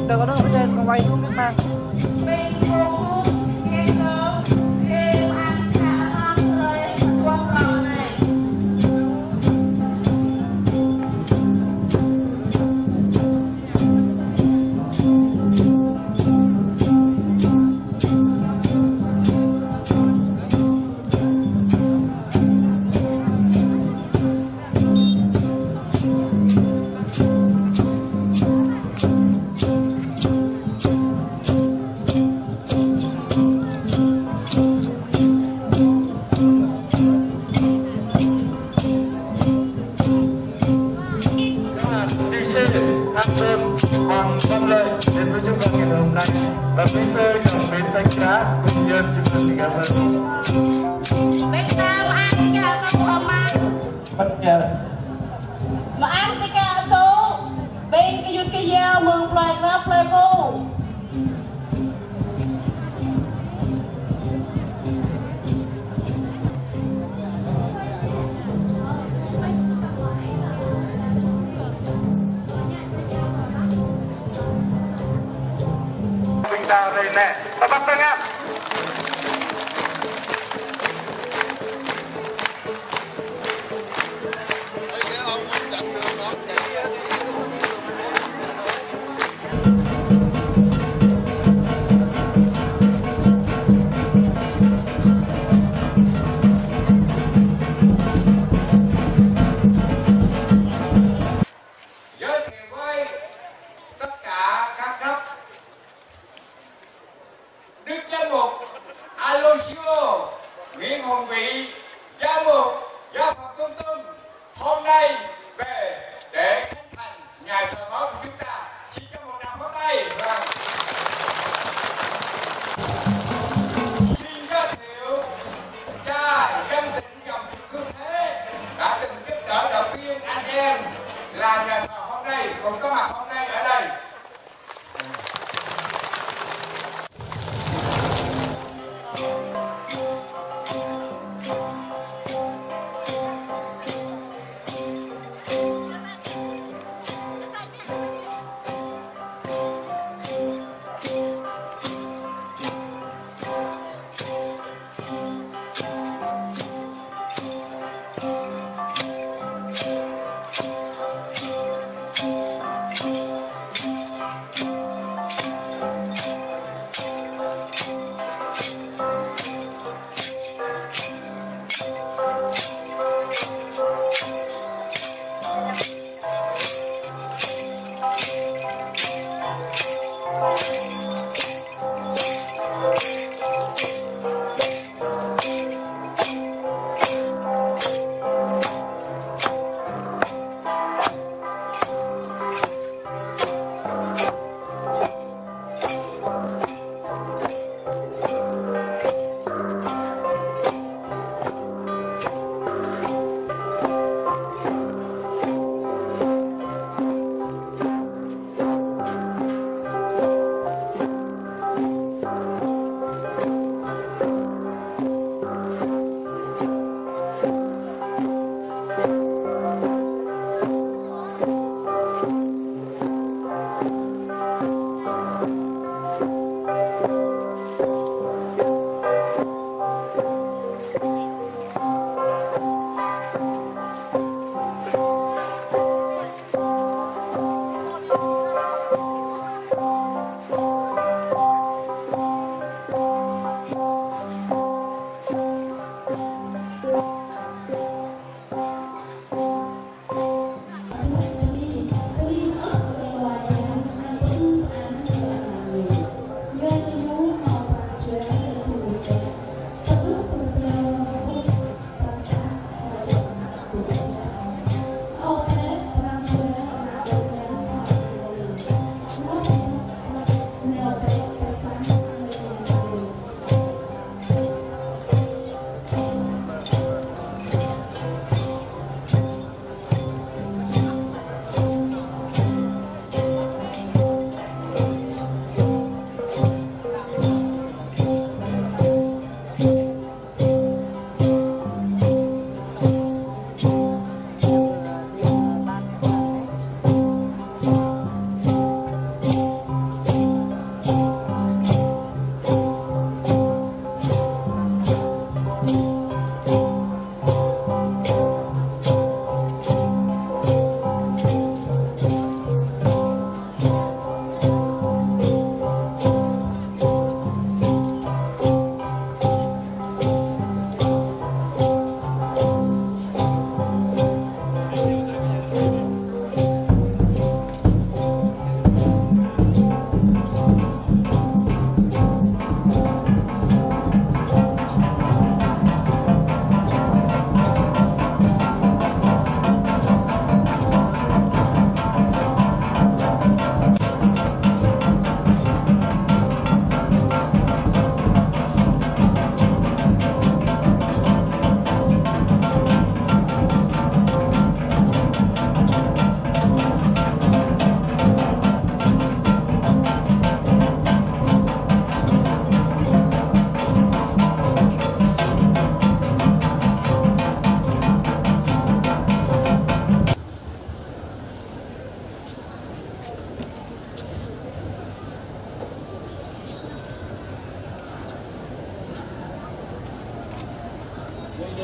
Đừng có đứng ở trên, con quay xuống cái mang. Hoàng Văn Lợi đến với chúng ta ngày hôm nay và bến tơ dòng bến Thanh Trá cùng nhân chúng tôi xin cảm ơn. Bến tơ ăn cái số ở mà Bắt chờ mà ăn cái số bên cái duyên cái dao mừng plei ra plei cô ta đây nè, ta bắt tay nha. Đức Cha Một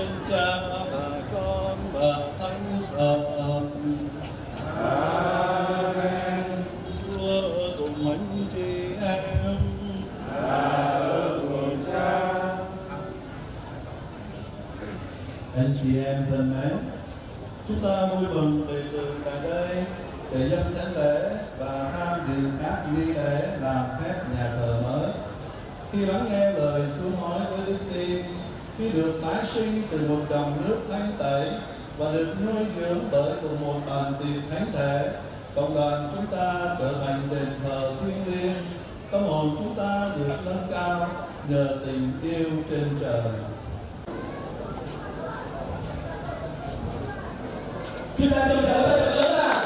Tên Cha và Con và Thánh Thần. Amen. Chúa cùng anh chị em. Cùng Cha. Anh chị em thân mến, chúng ta vui mừng tề tựu tại đây để dâng thánh lễ và tham dự các nghi lễ làm phép nhà thờ mới. Khi lắng nghe lời Chúa nói với đức tin, khi được tái sinh từ một dòng nước thánh tẩy và được nuôi dưỡng bởi cùng một bàn tiệc thánh thể, cộng đoàn chúng ta trở thành đền thờ thiêng liêng. Tâm hồn chúng ta được nâng cao nhờ tình yêu trên trời. Chúng ta cùng trở về lớn ạ.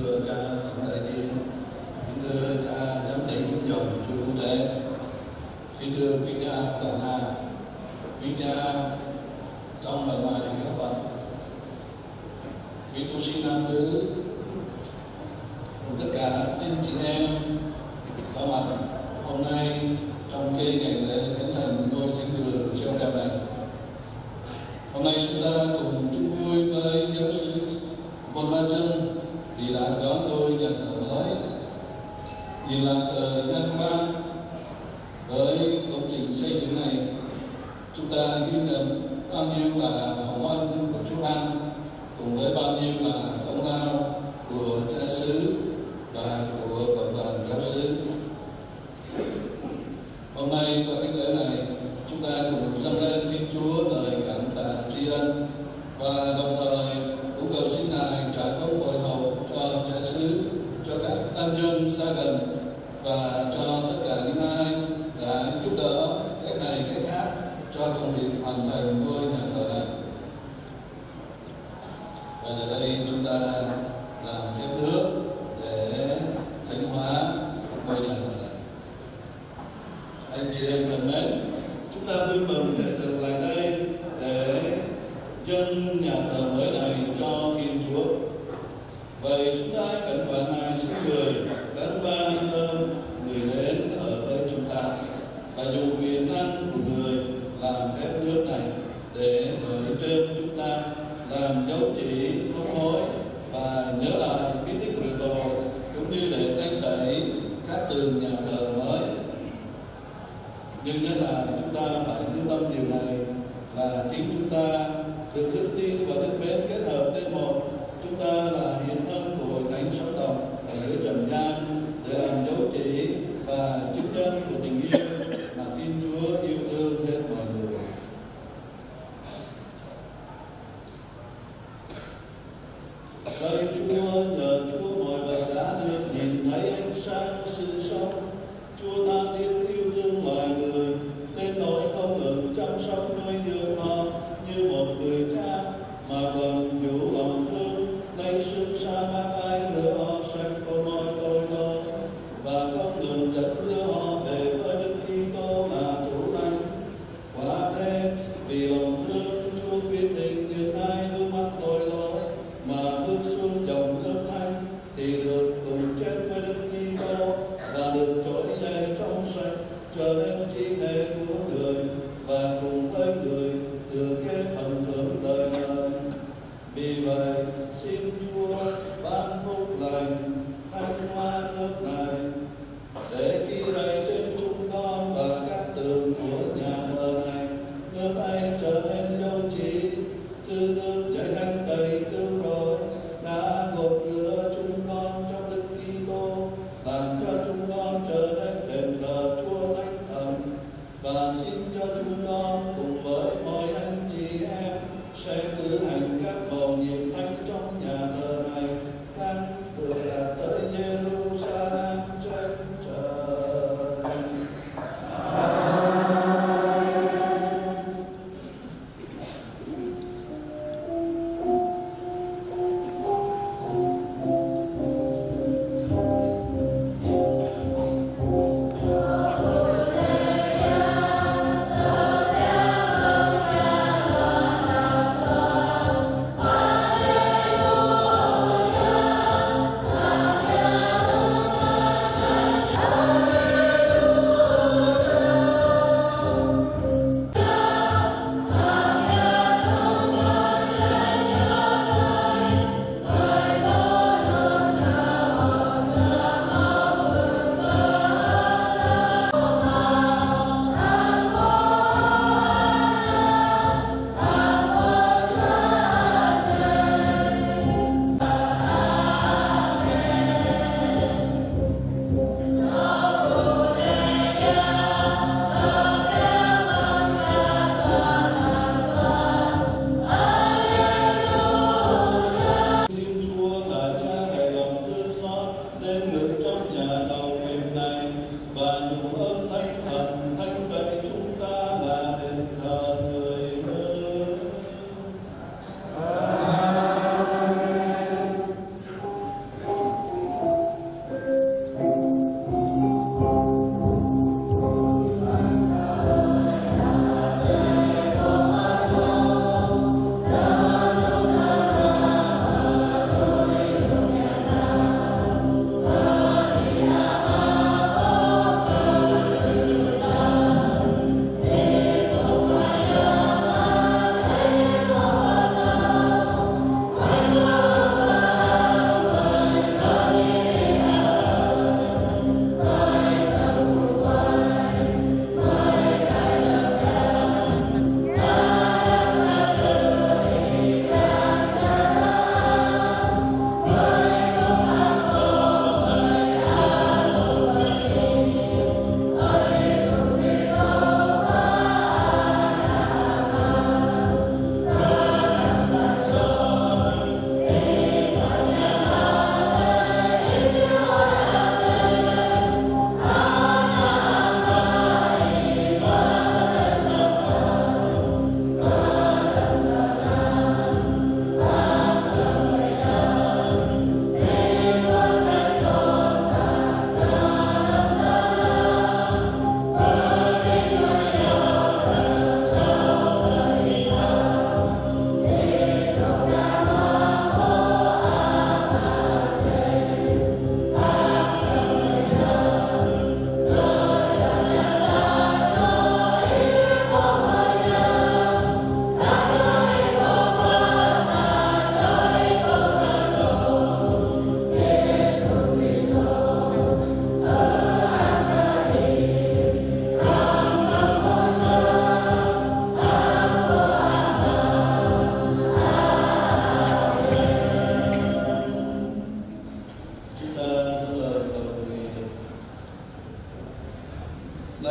thưa cha tổng đại diện, kính thưa cha giám thị dòng chúa quốc tế, kính thưa quý cha Đoàn Hà, quý cha trong và ngoài giáo phận, quý tu sĩ nam nữ, cùng tất cả anh chị em có mặt hôm nay trong cái ngày lễ khánh thành ngôi thánh đường treo đẹp này. Hôm nay chúng ta cùng chung vui với giáo sư Von Ma Chân vì đã có ngôi nhà thờ mới. Nhìn lại thời gian qua với công trình xây dựng này, chúng ta ghi nhận bao nhiêu là hồng ân của Chúa An cùng với bao nhiêu là công lao của cha xứ và của cộng đoàn giáo xứ. Hôm nay qua thánh lễ này, chúng ta cùng dâng lên Thiên Chúa lời cảm tạ tri ân và đồng thời cũng cầu xin Ngài trả công bồi hậu cho cha xứ, cho các tăng nhân xa gần và cho tất cả những ai đã giúp đỡ cách này cách khác cho công việc hoàn thành ngôi nhà thờ này. Và giờ đây chúng ta làm phép nước để thánh hóa ngôi nhà thờ này. Anh chị em thân mến, chúng ta vui mừng để được lại đây để dâng nhà thờ mới này cho Thiên Chúa. Vậy chúng ta khẩn khoản Ngài xin người gắn ban ơn người đến ở với chúng ta và dùng quyền năng của người làm phép nước này để gửi trên chúng ta làm dấu chỉ thống hối và nhớ lại bí tích rửa tội cũng như để thanh tẩy các tường nhà thờ mới. Nhưng nhất là chúng ta phải lưu tâm điều này là chính chúng ta được đức tin và đức mến kết hợp lên một. Chúng ta là hiện thân của hội thánh sống động ở dưới trần gian để làm dấu chỉ và chứng nhân của tình yêu mà Thiên Chúa yêu thương hết mọi người. Lạy Chúa, nhờ Chúa mọi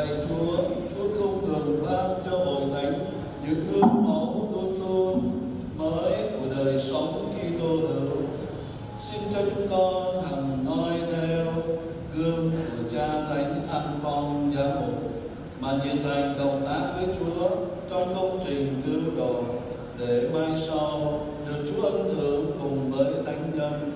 lạy Chúa, Chúa không ngừng ban cho hội thánh những gương mẫu luôn luôn mới của đời sống Kitô hữu. Xin cho chúng con hằng noi theo gương của Cha Thánh An Phong Giám mục mà nhiệt thành cộng tác với Chúa trong công trình cứu độ, để mai sau được Chúa ân thưởng cùng với thánh nhân.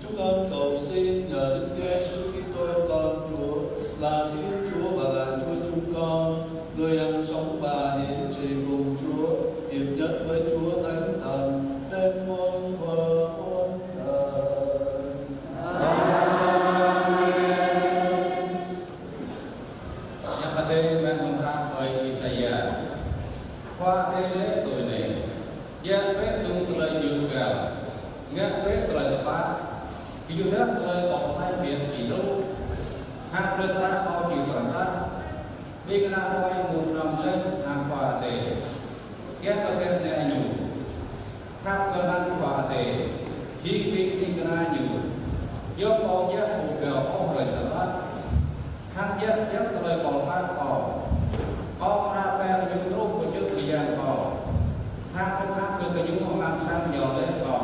Chúng con cầu xin nhờ Đức Giêsu Kitô con Chúa là Thiên Chúa và là Chúa chúng con, người hằng sống và hiển trị cùng Chúa, hiệp nhất với Chúa Thánh Thần đến muôn thuở muôn đời. Yang ada mengenang oleh Isaiah, qua đây lễ tuổi này, yang vẽ tung từ lời dự gạo, nghe vẽ từ lời tập ba, khi chúng ta từ lời tổng hai biển chỉ đâu, hạt lên ta có chỉ phần ta, vì cái nào coi một lòng lên hàng quả để kéo cái kẹp này nhủ, hạt cơ năng quả để chỉ vì cái này nhủ, do có giác một gạo có lời sản xuất. Hạt giác chấp từ lời còn ba tỏ, có ra bè những lúc của trước thời gian tỏ, hạt không hạt được cái những mang sang nhỏ lên tỏ,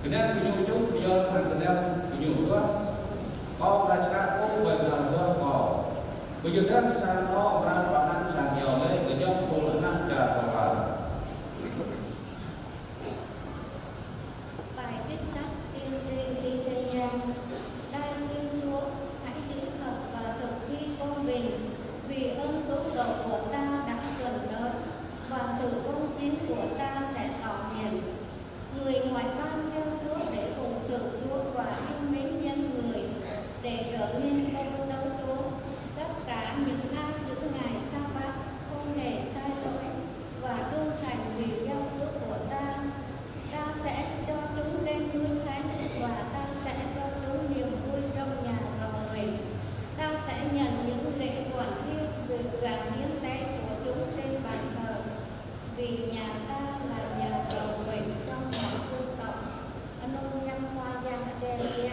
cái nên cái những chút do thằng cái nên cái những đó, có ra các cũng vậy làm đó tỏ, bây giờ các sang đó ra và ăn sang nhỏ lên cái nhóm cô là năng trả vào. Bài trích sách tiên tri Isaiah: Đây Thiên Chúa, hãy giữ thật và thực thi công bình, vì ơn cứu độ của ta đã gần đến và sự công chính của ta sẽ tỏ hiện. Người ngoại bang theo Chúa để phụng sự Chúa và yêu mến nhân người, để trở nên công tấu Chúa. Tất cả những ai giữ ngày sa bát không hề sai lỗi và trung thành vì giao ước của ta, ta sẽ cho chúng lên núi thánh và ta sẽ cho chúng niềm vui trong nhà thờ mình. Ta sẽ nhận những lễ quản thiêng và hiến tế của chúng trên bàn thờ, vì nhà ta là nhà thờ mình trong mọi dân tộc. Anon nhâm hoa giang Adelia.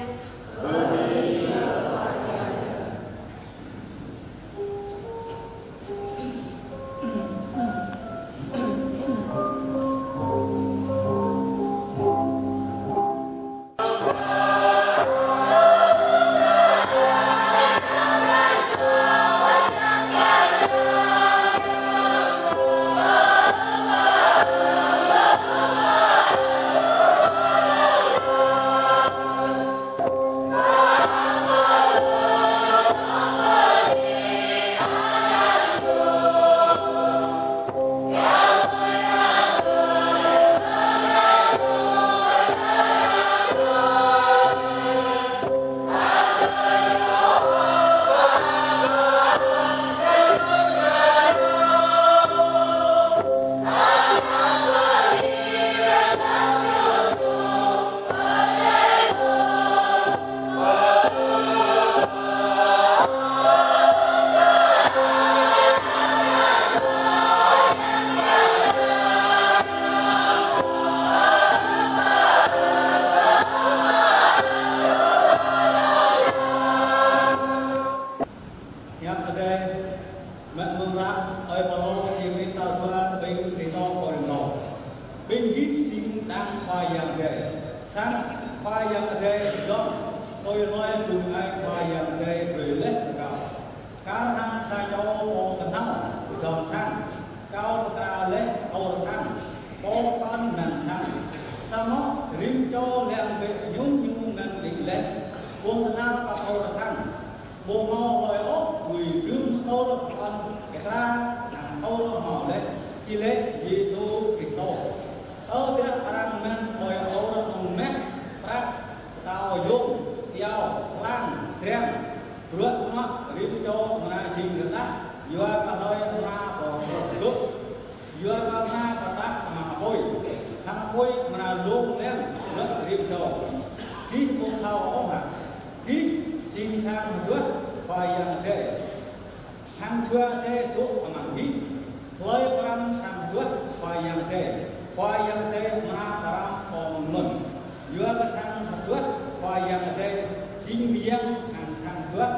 Chính miếng hàng sang tuất,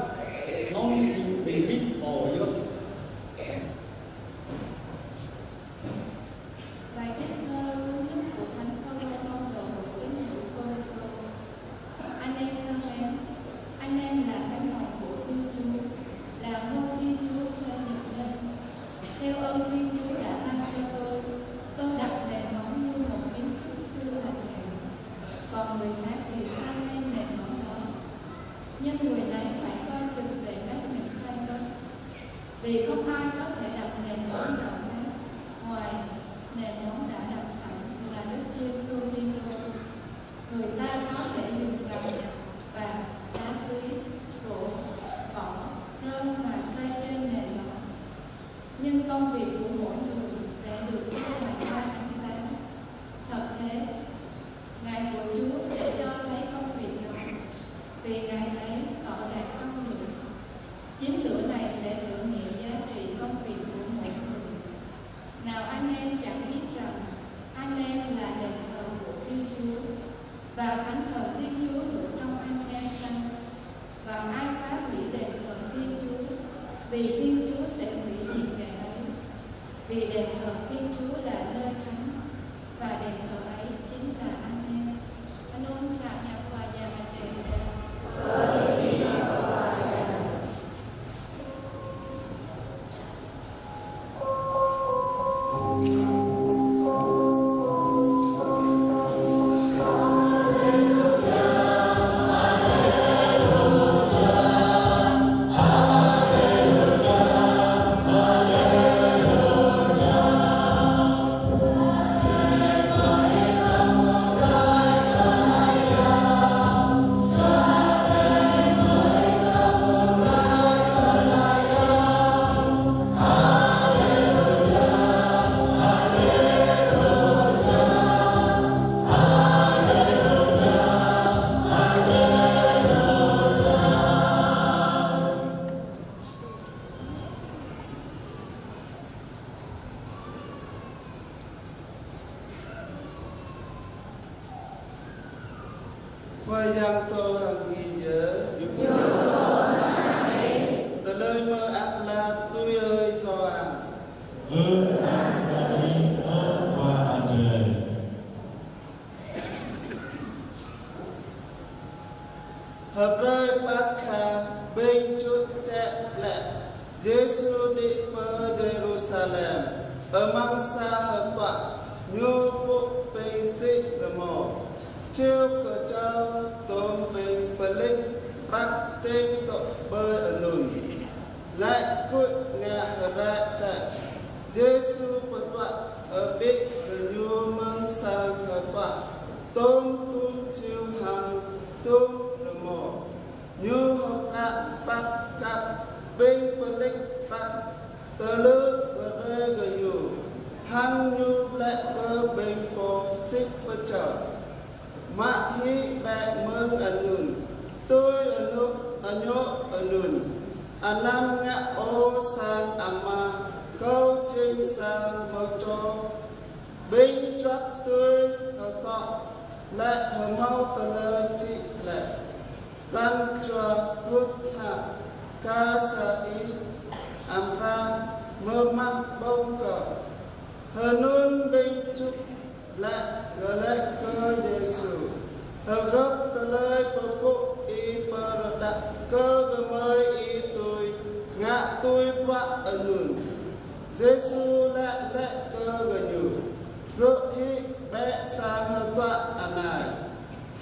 nông chính bình bích ổ yếm anh em là cánh đồng của Thiên Chúa, là ngôi Thiên Chúa xây dựng lên. Theo ơn Thiên Chúa đã ban cho tôi đặt nền móng như một kiến trúc xưa lành nghề. Còn người khác thì xây nên nền móng đó, nhưng người này phải coi chừng về cách mình xây cất, vì không ai có thể đặt nền móng nào khác ngoài nền móng đã đặt sẵn là Đức Giêsu Kitô. Người ta có thể dùng vàng, bạc, đá quý, gỗ, cỏ, rơm mà xây trên nền đó, nhưng công việc của mỗi người sẽ được đưa lại ra ánh sáng. Thật thế, ngày của Chúa sẽ cho thấy công việc đó, vì ngày ấy tỏ ràng âm lửa. Chính lửa này sẽ thử nghiệm giá trị công việc của mỗi người. Nào anh em chẳng biết rằng anh em là đền thờ của Thiên Chúa, và thánh thờ Thiên Chúa được trong anh em sanh. Và ai phá hủy đền thờ Thiên Chúa, vì Thiên Chúa sẽ hủy diệt kẻ ấy. Vì đền thờ Thiên Chúa là nơi thánh, và đền thờ ấy chính là anh em. Anh ôn là nhập và nhà mặt đền đền. Quay yang tô hàng ghi nhớ từ lời mơ ác là tôi ơi do ăn hợp rơi bát kha bên chút trẻ lẹ Giêsu đi bờ Jerusalem ở mang xa hợp tọa nhô bộ bên xích mồ chiêu cờ trao tôm bình bờ linh bắt tên tội bơi ở nùn lại cội ngà ra tại Giêsu bờ tọa ở bên cờ nhô mang sang cờ tọa tôm tung chiêu hàng tôm nở mồ nhô hợp ra bắt cặp bên bờ linh bắt tờ lư và rơi gờ nhô hăng nhô lại cơ bên bò xích bờ trở mạ hi bẹ mương anun tôi anun anam ngã ô sang amma câu trên sang mơ cho bên chót tôi ở tọ lại hờ mau tờ lơ chị lại văn cho hút hạ ca sa ý amra mơ mắt bông cờ hờ nun bên chúc lại gỡ lại cơ Giêsu hờ gấp tờ lời bờ bộ y bờ đặt cơ bờ mới y tôi ngã tôi vạ ở nùn Giêsu lại cơ gờ nhủ rộ hi bé sang hờ tọa anh này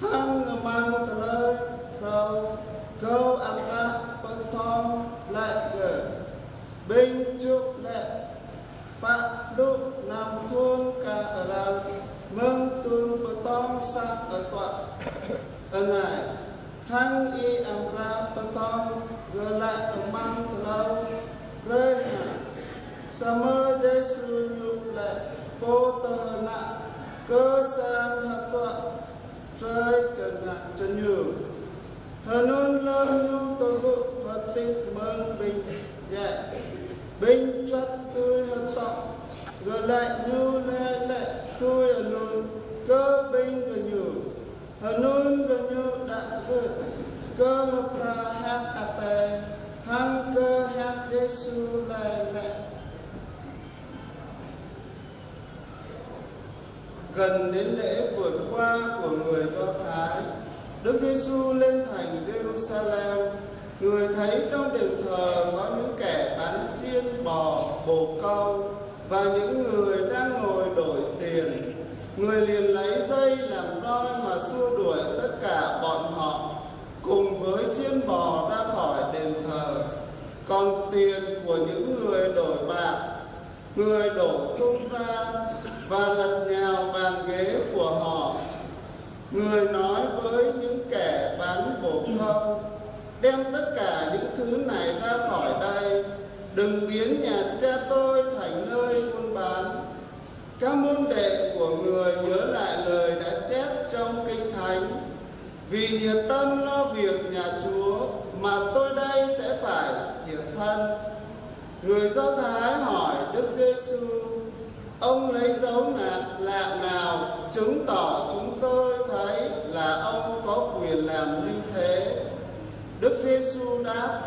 hăng mang tờ lời rau câu ăn ra bờ thong lại gờ bên chúc lại bạn lúc nằm thôn cả ở răng mừng tuôn bờ tông sang ở tọa ở này hăng y ẩm ra bờ tông gỡ lại ở măng lâu rơi hạ sa mơ Giêsu nhục lại bố tờ nặng cơ sang hạ tọa rơi trần nặng trần nhường hờ nôn lơn nhu tổ vụ hợp tích mừng bình dạy bình chất tôi hợp tọa gỡ lại nhu lại tôi ở nôn cơ bình gỡ nhủ ở nôn gỡ nhủ đã vượt cơ hợp ra hát ate hăng cơ hát Giêsu lại gần đến lễ vượt qua của người Do Thái, Đức Giêsu lên thành Jerusalem người thấy trong đền thờ có những kẻ bán chiên bò, bồ câu và những người đang ngồi đổi tiền. Người liền lấy dây làm roi mà xua đuổi tất cả bọn họ cùng với chiên bò ra khỏi đền thờ. Còn tiền của những người đổi bạc, người đổ tung ra và lật nhào bàn ghế của họ. Người nói với những kẻ bán bồ câu: đem tất cả những thứ này ra khỏi đây, đừng biến nhà cha tôi thành nơi buôn bán. Các môn đệ của người nhớ lại lời đã chép trong Kinh Thánh: vì nhiệt tâm lo việc nhà Chúa mà tôi đây sẽ phải thiệt thân. Người Do Thái hỏi Đức Giêsu: ông lấy dấu lạ nào chứng tỏ chúng tôi thấy là ông có quyền làm như thế? Đức Giêsu đáp: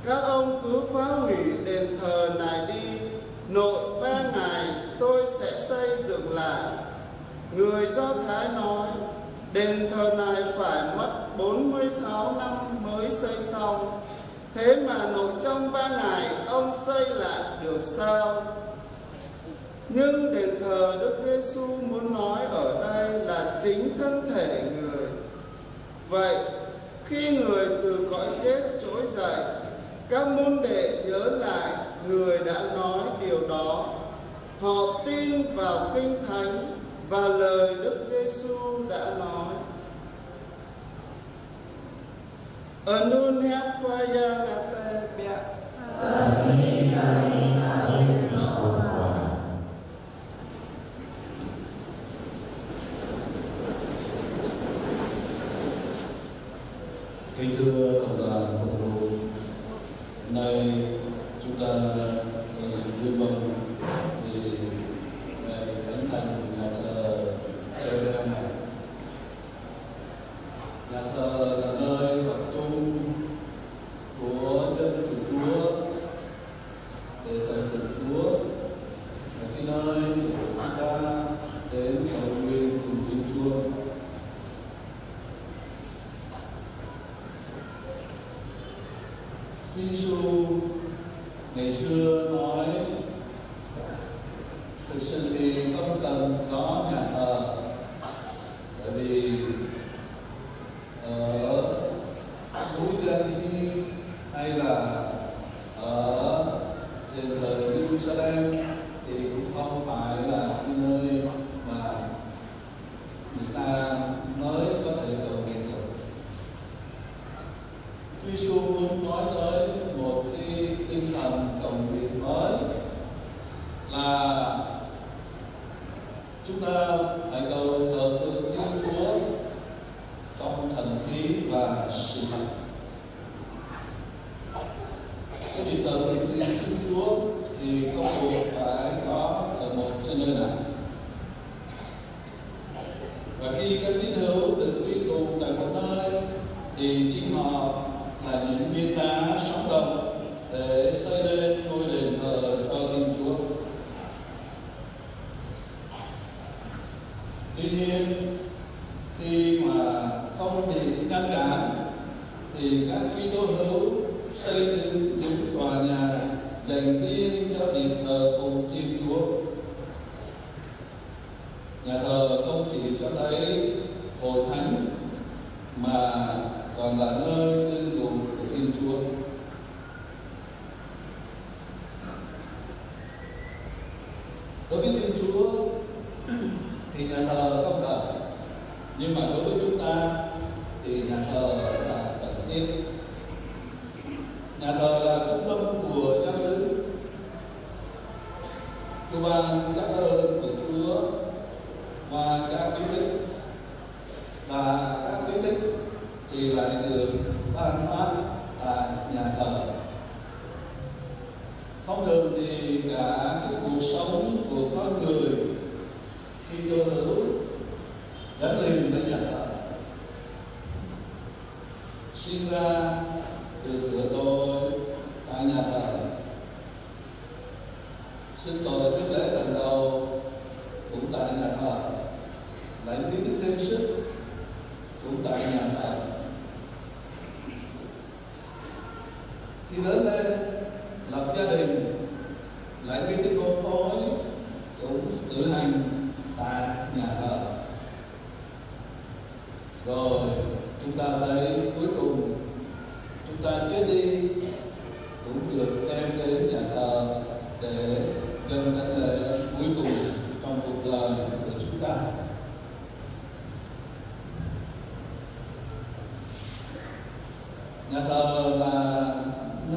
các ông cứ phá hủy đền thờ này đi, nội 3 ngày tôi sẽ xây dựng lại. Người Do Thái nói: đền thờ này phải mất 46 năm mới xây xong, thế mà nội trong 3 ngày ông xây lại được sao? Nhưng đền thờ Đức Giêsu muốn nói ở đây là chính thân thể người. Vậy khi người từ cõi chết trỗi dậy, các môn đệ nhớ lại người đã nói điều đó. Họ tin vào Kinh Thánh và lời Đức Giêsu đã nói. Anun hep vaya ngate bia. Kính thưa cộng đoàn phục vụ, hôm nay chúng ta vui mừng vì ngày khánh thành nhà thờ Jerusalem này. Nhà thờ là nơi tập trung của dân của Chúa để thờ phượng Chúa, là cái nơi để chúng ta đến cầu nguyện cùng Thiên Chúa. Giêsu ngày xưa nói: thực sự thì không cần có nhà thờ, bởi vì ở núi Galilee hay là ở đền thờ Jerusalem thì cũng không phải là cái nơi mà người ta mới có thể cầu nguyện được. Giêsu muốn nói tới một cái tinh thần cầu nguyện mới, là chúng ta hãy cầu thờ phượng Thiên Chúa trong thần khí và sự thật. Cái việc thờ phượng Thiên Chúa thì không buộc phải có ở một cái nơi nào. Và khi các tín hữu được quy tụ tại một nơi thì chính họ là những viên đá sống động để xây lên ngôi đền thờ cho Thiên Chúa. Tuy nhiên, khi mà không bị ngăn cản thì các Kitô hữu xây dựng những tòa nhà dành riêng cho việc thờ phụng Thiên Chúa. Nhà thờ không chỉ cho thấy hội thánh mà còn là nơi cư ngụ của Thiên Chúa. Đối với Thiên Chúa thì nhà thờ không cần, nhưng mà đối với chúng ta thì nhà thờ là cần thiết. Nhà thờ là trung tâm của giáo xứ. Chúa ban các ơn của Chúa và các bí tích, và các bí tích thì lại được ban phát tại nhà thờ. Thông thường thì cả cái cuộc sống của con người khi Kitô hữu gắn liền với nhà thờ. Sinh ra được rửa tội tại nhà thờ, xưng tội trước lễ lần đầu cũng tại nhà thờ, lãnh bí tích thêm sức cũng tại nhà thờ. Khi lớn lên, lập gia đình, lại biết cái con phối cũng cử hành tại nhà thờ. Rồi chúng ta thấy cuối cùng chúng ta chết đi cũng được đem đến nhà thờ để dâng thánh lễ cuối cùng trong cuộc đời của chúng ta. Nhà thờ là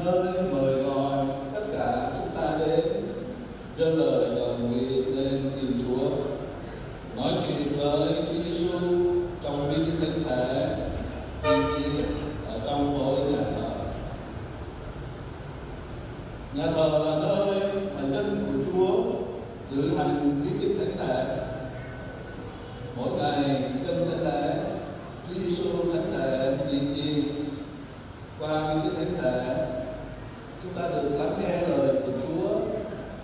nơi mời gọi tất cả chúng ta đến dâng lời cầu nguyện lên Thiên Chúa, nói chuyện với Chúa Giêsu trong bí tích thánh thể thiên nhiên ở trong mỗi nhà thờ. Nhà thờ là nơi mà dân của Chúa cử hành bí tích thánh thể. Mỗi ngày dân thánh lễ Chúa Giêsu thánh thể thiên nhiên. Qua bí tích thánh thể, chúng ta được lắng nghe lời của Chúa,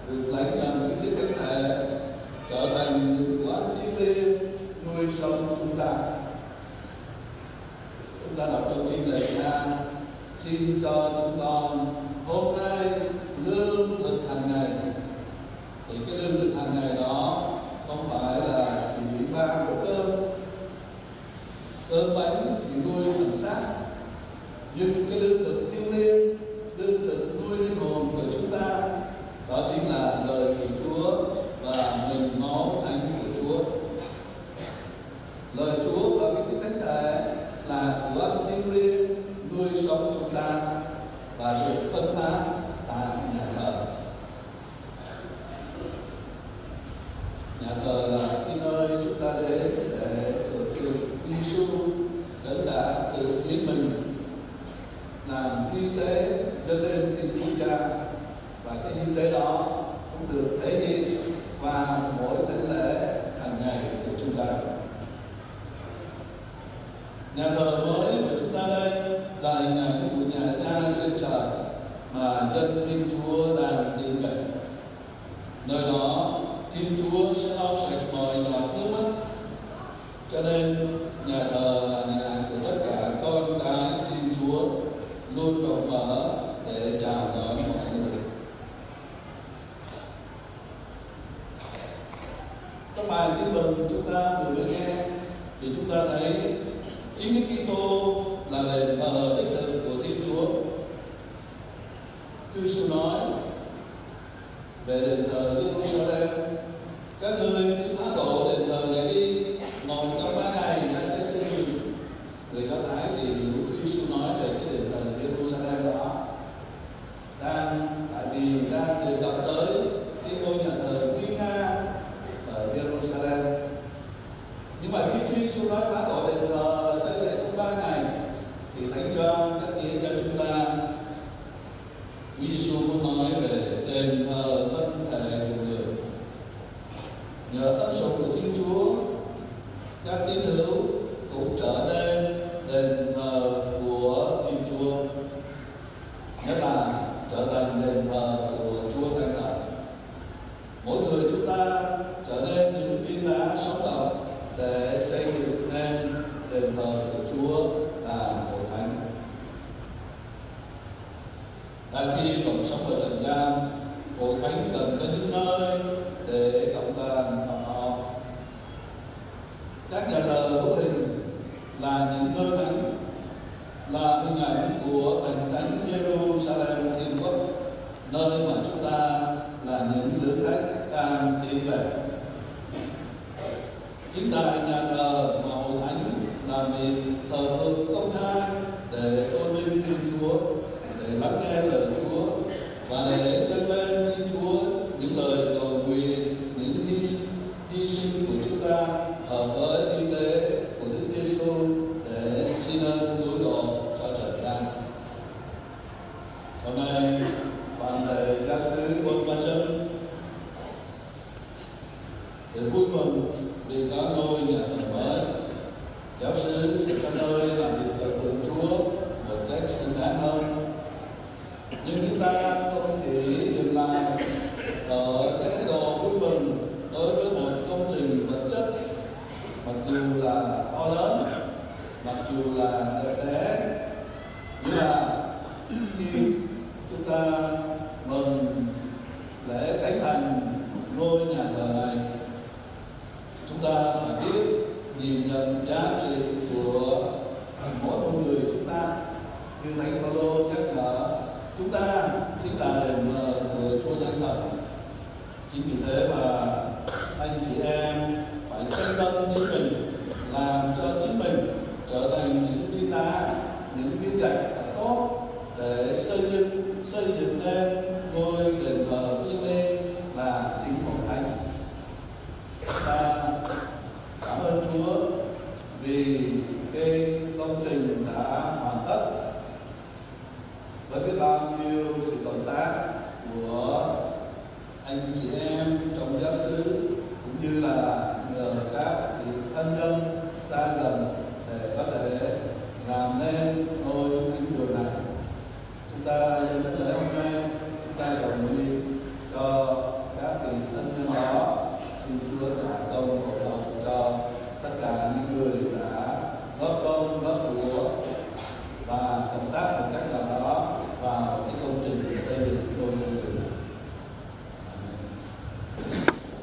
được lãnh nhận bí tích thánh thể, trở thành những quả thiêng liêng nuôi sống chúng ta. Chúng ta đọc trong kinh Lạy Cha: xin cho chúng con hôm nay lương thực hàng ngày. Thì cái lương thực hàng ngày đó không phải là chỉ 3 bữa cơm bánh thì nuôi thân xác, nhưng cái lương thực thiêng liêng, lương thực nuôi linh hồn của chúng ta, đó chính là lời của Chúa và mình máu thánh của Chúa. Lời Chúa và bí tích thánh thể là của ăn thiêng liêng nuôi sống chúng ta và được phân phát tại nhà thờ. Nhà thờ là cái nơi chúng ta đến để thờ phượng Giêsu đấng đã tự hiến mình làm hy tế dâng lên Thiên Chúa Cha, và cái hy tế đó cũng được thể hiện qua mỗi thánh lễ hàng ngày của chúng ta. Nhà thờ mới của chúng ta đây là hình ảnh của nhà Cha trên trời mà dân Thiên Chúa đang tiến về. Nơi đó Thiên Chúa sẽ lau sạch mọi giọt nước mắt. Cho nên nhà thờ là nhà của tất cả con cái Thiên Chúa, luôn rộng mở để chào đón mọi người. Trong bài tin mừng chúng ta vừa mới nghe thì chúng ta thấy chính Đức Kitô là đền thờ đích thực của Thiên Chúa. Chúa Giêsu nói về đền thờ Jerusalem: các ngươi cứ phá đổ đền thờ này đi, ngồi trong 3 ngày ta sẽ xây dựng. Người Do Thái thì hiểu Chúa Giêsu nói về cái đền thờ Jerusalem đó, tại vì đang đề cập tới cái ngôi nhà thờ nguy nga ở Jerusalem. Nhưng mà khi Chúa Giêsu nói phá đổ đền thờ xây lại trong 3 ngày thì Thánh Gioan cắt nghĩa cho chúng ta Chúa Giêsu muốn nói về đền thờ thân thể của người. Nhờ ân sủng của Thiên Chúa, các tín hữu cũng trở nên đền thờ của Thiên Chúa, nhất là trở thành đền thờ của Chúa Thánh Thần. Mỗi người chúng ta trở nên những viên đá sống động để xây dựng nên đền thờ của Chúa là hội thánh. Tại khi còn sống ở trần gian, hội thánh cần có những nơi để cộng đoàn họ. Các nhà thờ hữu hình là những nơi thánh, là hình ảnh của thành thánh Jerusalem Thiên Quốc, nơi mà chúng ta là những lữ khách đang đi về. Chính tại nhà thờ mà hội thánh làm việc thờ phượng công khai để tôn vinh Thiên Chúa, để lắng nghe lời Chúa và để dâng lên Thiên Chúa những lời cầu nguyện, những hy sinh của chúng ta hợp với kinh tế của Đức Giêsu để xin ơn cứu độ cho trần gian. Hôm nay toàn thể giáo sứ Quân Ba Chân để vui mừng vì có ngôi nhà thờ mới, giáo sứ sẽ có nơi làm việc thờ phượng Chúa một cách xứng đáng hơn. Nhưng chúng ta không chỉ dừng lại ở cái thái độ vui mừng đối với một công trình vật chất, mặc dù là to lớn, mặc dù là đẹp đẽ, nhưng mà khi ta mừng lễ khánh thành ngôi nhà thờ này. Chúng ta phải biết nhìn nhận giá trị của mỗi một người chúng ta. Như Thánh Phaolô nhắc nhở, chúng ta chính là đền thờ của Chúa Thánh Thần. Chính vì thế mà anh chị em phải cân cân chính mình, làm cho chính mình trở thành những viên đá, những viên gạch tốt để xây dựng nên ngôi đền thờ thiêng liêng là chính hội thánh. Ta cảm ơn Chúa vì cái công trình đã hoàn tất với biết bao nhiêu sự cộng tác của anh chị em trong giáo xứ, cũng như là nhờ các vị thân nhân xa gần để có thể làm nên ngôi thánh đường này. Chúng ta nhân lễ hôm nay, chúng ta cầu nguyện cho các vị thân nhân đó, xin Chúa trả công hội hồng cho tất cả những người đã góp công góp của và cộng tác một cách nào đó vào cái công trình xây dựng ngôi thánh đường này.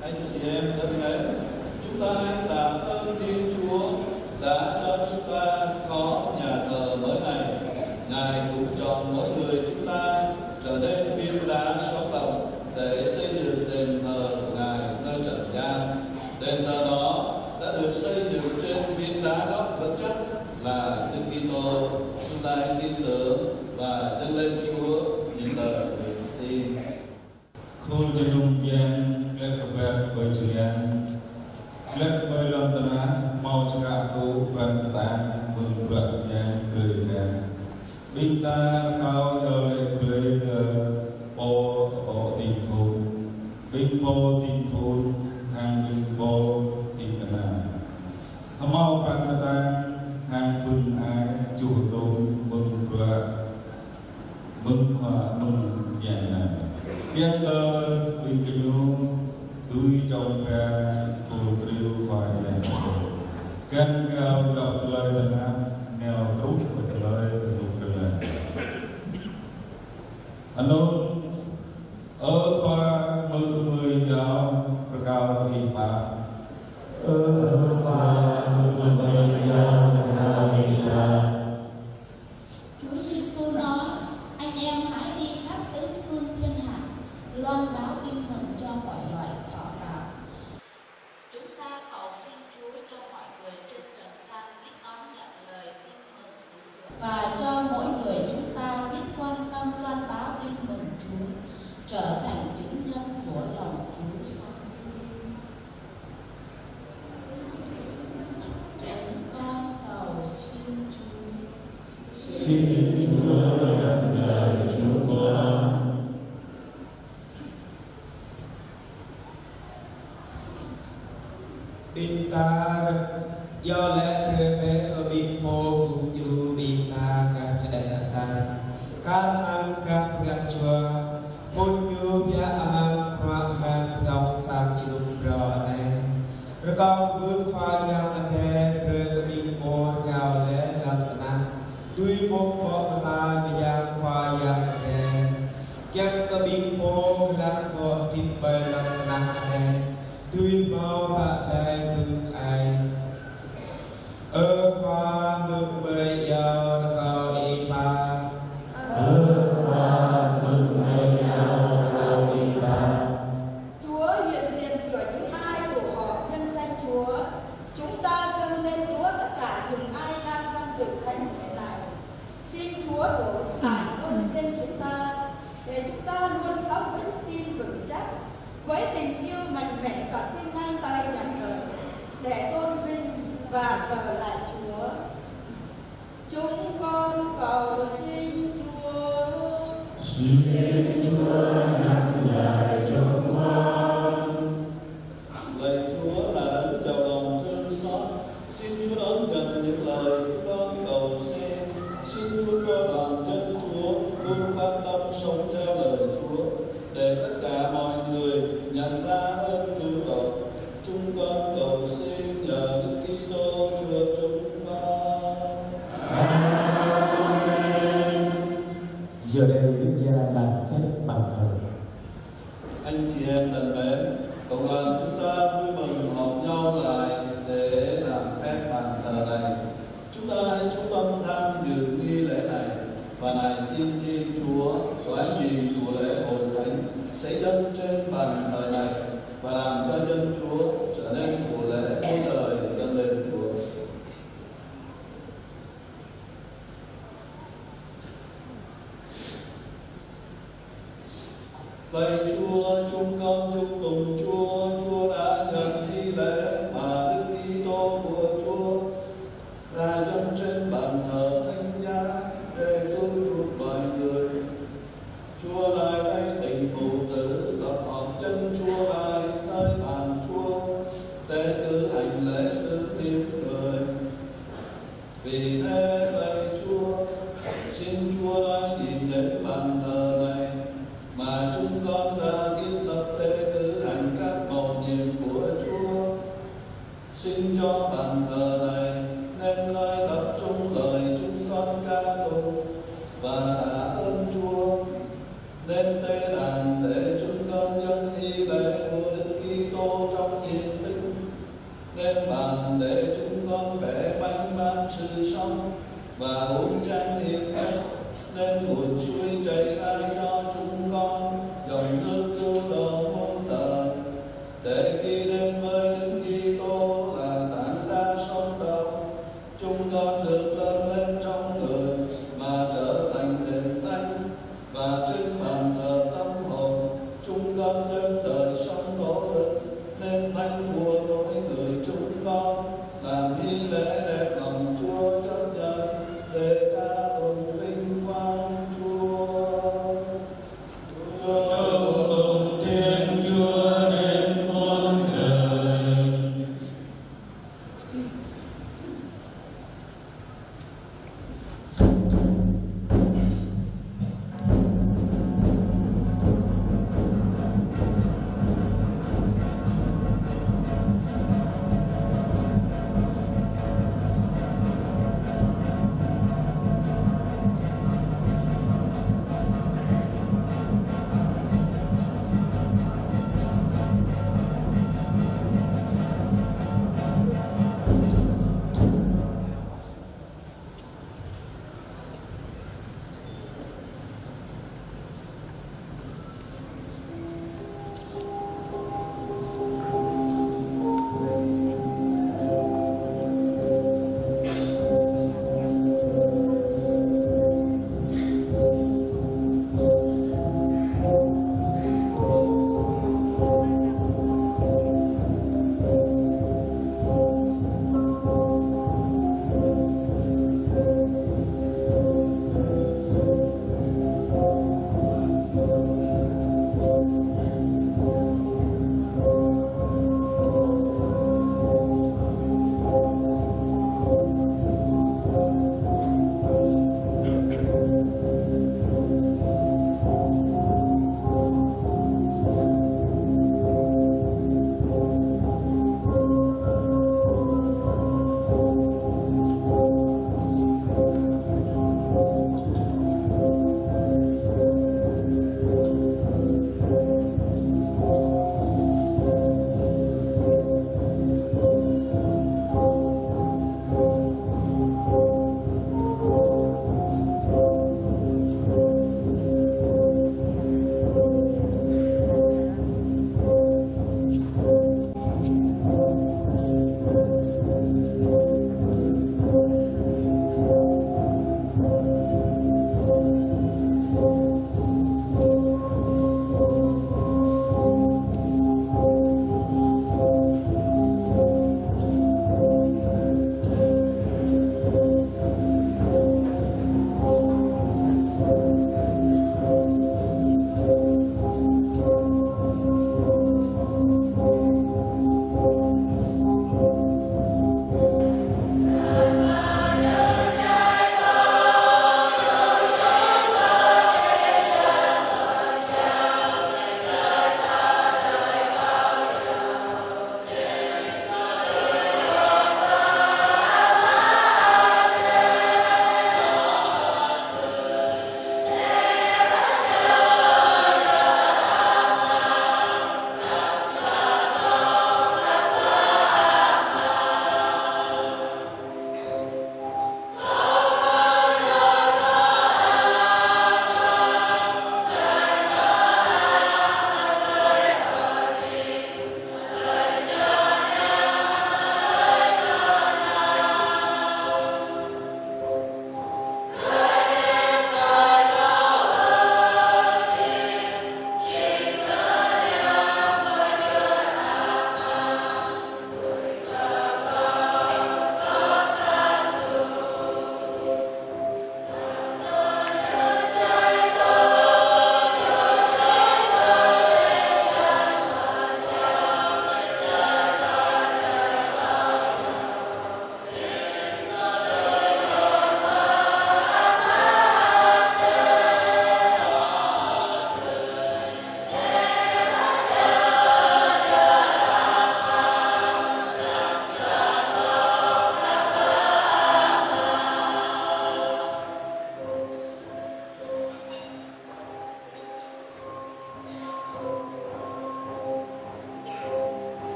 Anh chị em thân mến, chúng ta cảm ơn Thiên Chúa đã cho chúng ta có nhà thờ mới này. Ngài cũng chọn mỗi người chúng ta trở nên viên đá sống động để xây dựng đền thờ của Ngài nơi trần gian. Đền thờ đó đã được xây dựng trên viên đá gốc vững chắc là Đức Kitô. Chúng ta tin tưởng và dâng lên Chúa những lời nguyện xin. Khôn cho nung gian lek vẹt với Julian lek với lòng tân á mau cho cả cô văn ta mừng vượt gian cười gian binh ta cao theo lệ cười po tình thôn binh po tình thôn hàng binh po tình cana mau văn ta hàng binh ai chủ động mừng vượt mừng hòa mừng gian này Kiên tơ bình kinh nhung tui trong ga cô triều khỏi đèn Kiên cao đọc lời là nam nèo rút và lời rút lời Anh ôn ở khoa mười giáo cao thì mà ở khoa mười giáo cao thì mà Chúa Giêsu nói, anh em hãy đi khắp tứ phương thiên hạ, loan báo tin mừng cho mọi loài thọ tạo. Chúng ta cầu xin Chúa cho mọi người trên trần gian biết đón nhận lời tin mừng và cho mỗi người chúng ta biết quan tâm loan báo tin mừng Chúa, trở thành chứng nhân của lòng Chúa sống. Chúng con cầu xin Chúa. Xin Chúa nhận lời chúng con. Bin ta do lẽ rơi về ở bin phố cũng như bin ta cả cho đại san can an các gan chua một như bia amang khoa han dòng sang chịu rõ này rồi con bước khoa yang ate rơi bin phố giao lẽ làm năng tuy một phó ta bây giờ khoa yang ate kiam cơ bin phố đang có tin bày làm năng ate tuy mau bạn đây mừng ai ở khoa mừng mây giao cao y ba ở khoa mừng mây giao cao y ba Chúa hiện diện giữa những ai của họ nhân danh Chúa. Chúng ta dâng lên Chúa tất cả những ai đang tham dự thánh lễ này. Xin Chúa đổ thải ơn trên chúng ta để chúng ta luôn sống với đức tin vững chắc, với tình yêu mạnh mẽ và xin năng tại nhà thờ để tôn vinh và thờ lại Chúa. Chúng con cầu xin Chúa. Xin Chúa nhắc lại chúng con. Lạy Chúa là đấng giàu lòng thương xót, xin Chúa đón gần những lời chúng con cầu xin. Xin Chúa cho đoàn dân Chúa luôn quan tâm sống theo lời Chúa, để tất cả mọi người nhận ra ơn cứu độ. Chúng con cầu xin nhờ Đức Kitô Chúa chúng con. Amen. Giờ đây Đức Cha làm phép bàn thờ. Anh chị em thân mến, cộng đoàn chúng ta vui mừng họp nhau lại để làm phép bàn thờ này. Chúng ta hãy chú tâm tham dự nghi lễ này và này xin Thiên Chúa đoán nhìn của lễ hội thánh sẽ dâng trên bàn thờ này và làm cho dân Chúa trở nên của lễ muôn đời dâng lên Chúa. Lạy Chúa, chúng con chúc tụng Chúa. Chúa đã nhận thi lễ mà Đức Kitô của Chúa là dâng trên bàn thờ thánh giá để cứu chuộc loài người. Chúa lại đây tình phụ tử tập hợp chân Chúa lại nơi bàn Chúa để cử hành lễ tưởng niệm người. Vì thế lạy Chúa, xin Chúa đã nhìn đến bàn thờ này mà chúng con đã thiết lập để cử hành các mầu nhiệm của Chúa. Xin cho bàn thờ này nên nơi tập trung lời chúng con ca tụng và tạ ơn Chúa, nên tế đàn để chúng con dâng y lễ của Đức Kitô trong hiền tinh, nên bàn để chúng con vẽ bánh ban sự sống và uống chén hiệp nhất, nên nguồn suối chảy ra cho chúng con dòng nước cứu độ muôn đời, để khi đến với Đức Kitô là tảng đá sống động, chúng con được lớn lên trong người mà trở thành đền thánh, và trên bàn thờ tâm hồn chúng con dâng đời sống nỗ lực nên thánh của mỗi người chúng con, làm hy lễ đẹp lòng Chúa chấp nhận để ca tụng vinh quang Chúa.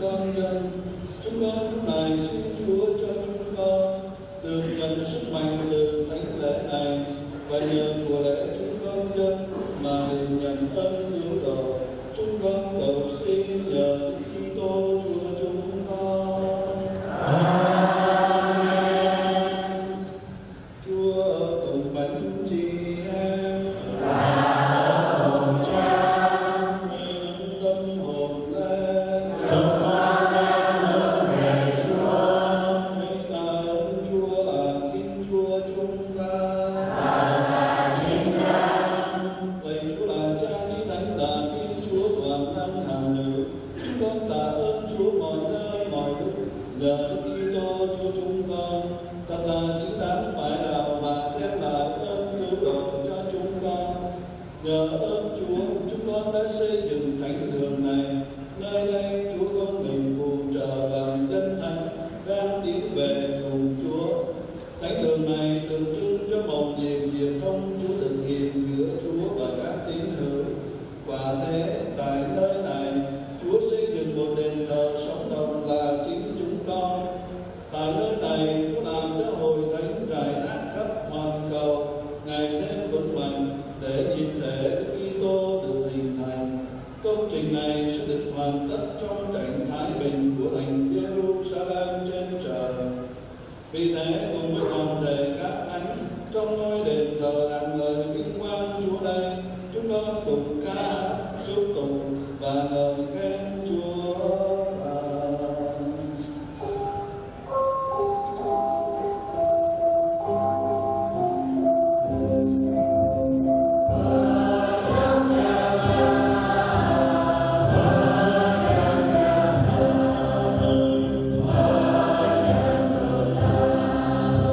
con nhân. Chúng con lúc này xin Chúa cho chúng con được nhận sức mạnh từ thánh lễ này, và nhờ của lễ chúng con nhân mà được nhận ân cứu độ. Chúng con cầu xin nhờ Đức Kitô Chúa chúng con. Amen. Chúa cùng bánh chị em, cùng cha tâm hồn lên, tâm con lên hướng về Chúa. Hãy tạ ơn Chúa là Thiên Chúa chúng ta. Lạy Chúa là Cha Chí Thánh là Thiên Chúa toàn năng hằng ngự. Chúng con tạ ơn Chúa mọi nơi mọi lúc, nhờ Đức Kitô Chúa chúng con thật là chính đáng phải đạo và đem lại ơn cứu độ cho chúng con. Nhờ ơn Chúa, chúng con đã xây dựng thánh đường này. Nơi đây Chúa không ngừng phù trợ đoàn dân thánh đang tiến về cùng Chúa. Thánh đường này tượng trưng cho mầu nhiệm hiệp thông Chúa thực hiện giữa Chúa và các tín hữu. Quả thế, tại nơi này, Chúa xây dựng một đền thờ sống động là chính chúng con. Tại nơi này, Chúa làm cho hội thánh rải rác khắp hoàn cầu ngày thêm vững mạnh để nhịp thể Đức Kitô được hình thành. Công trình này sẽ được hoàn tất trong cảnh thái bình của thành Jerusalem trên trời. Vì thế, cùng với toàn thể các thánh trong ngôi đền thờ đàn lời vinh quang Chúa đây, chúng con cùng ca chúc tụng và ngợi khen Chúa. Hãy subscribe cho kênh Ghiền Mì Gõ để không bỏ lỡ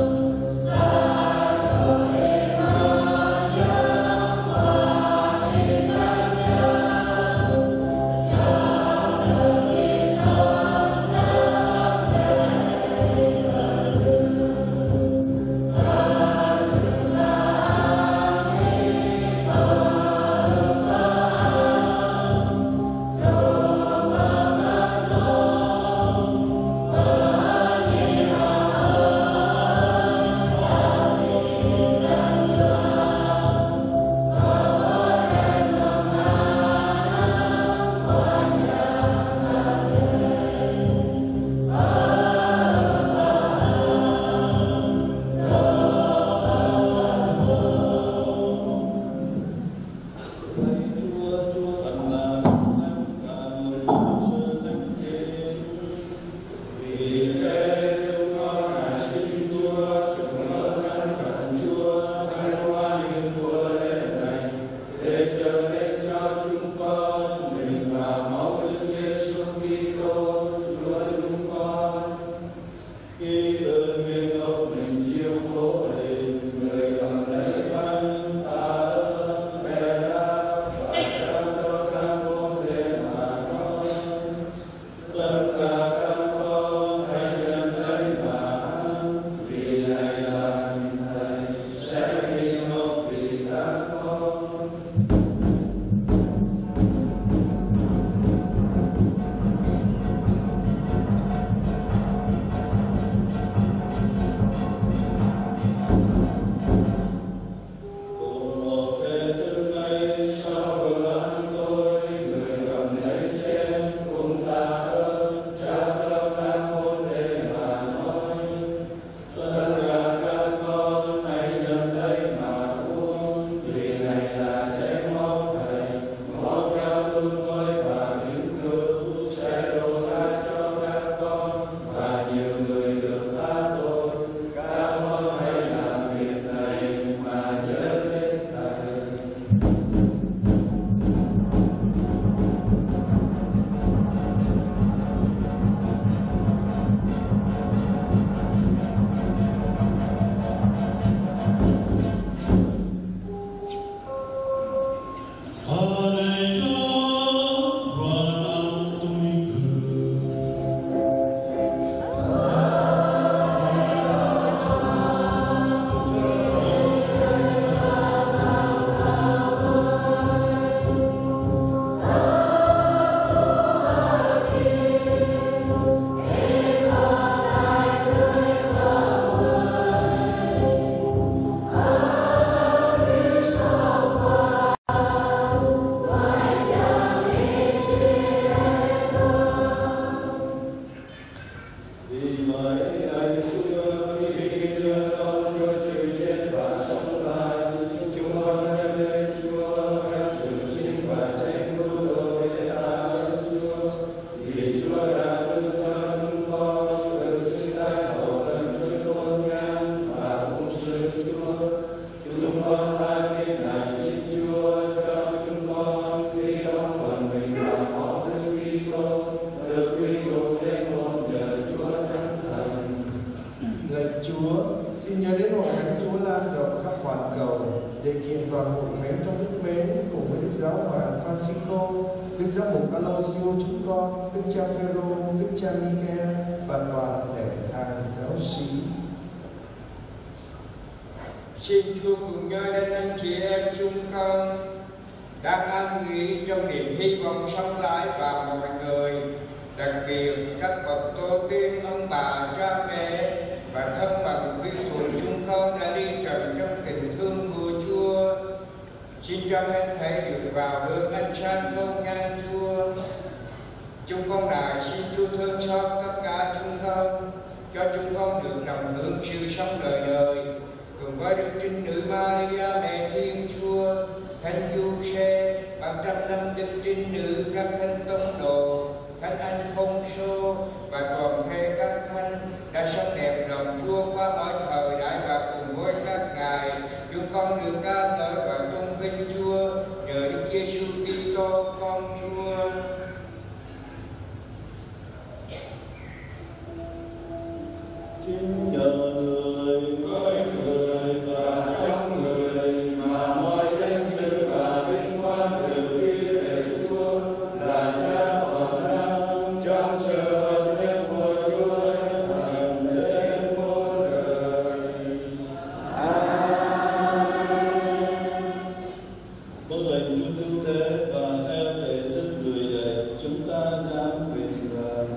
toàn hội thánh trong đức mến cùng với Đức Giáo hoàng Francisco, Đức Giám mục Aloysio chúng con, Đức cha Phêrô, Đức cha Michael và toàn thể hàng giáo sĩ. Xin Chúa cùng nhau đến anh chị em chúng con đang an nghỉ trong niềm hy vọng sống lại và mọi người, đặc biệt các bậc tổ tiên, ông bà, cha mẹ và thân bằng quý thuộc chúng con đã đi trần trong tình thương của Chúa. Xin cho hết thảy được vào hưởng ánh sáng vô ngang Chúa. Chúng con lại xin Chúa thương xót tất cả chúng con, cho chúng con được đồng hưởng sự sống đời đời cùng với Đức Trinh Nữ Maria mẹ Thiên Chúa, Thánh Giuse, 300 năm Đức Trinh Nữ, các thánh tông đồ, Thánh Anh Phong Sô và toàn thể các thánh đã sống đẹp lòng Chúa qua mọi thời đại, và cùng với các ngài chúng con được ca ngợi và tôn vinh Chúa nhờ Đức Giêsu Kitô con Chúa. Chính nhờ người với người và trong người mà mọi danh dự và vinh quang đều quy về Chúa là Cha toàn năng, trong sự hợp nhất của Chúa Thánh Thần đến muôn đời. Amen. Vâng lệnh Chúa cứu thế và theo thể thức người đệ, chúng ta dám nguyện rằng: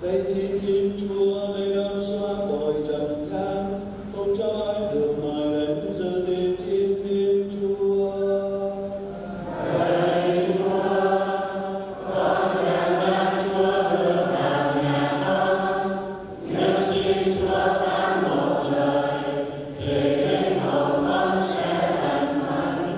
Lạy Thiên Thiên Chúa, Ngài đang xóa tội trần gian, không cho ai được mời đến dự tiệc Thiên Thiên Chúa. Lạy Chúa, con thuyền mang Chúa được vào nhà con, nhưng xin Chúa phán một lời, thì linh hồn con sẽ lành mạnh.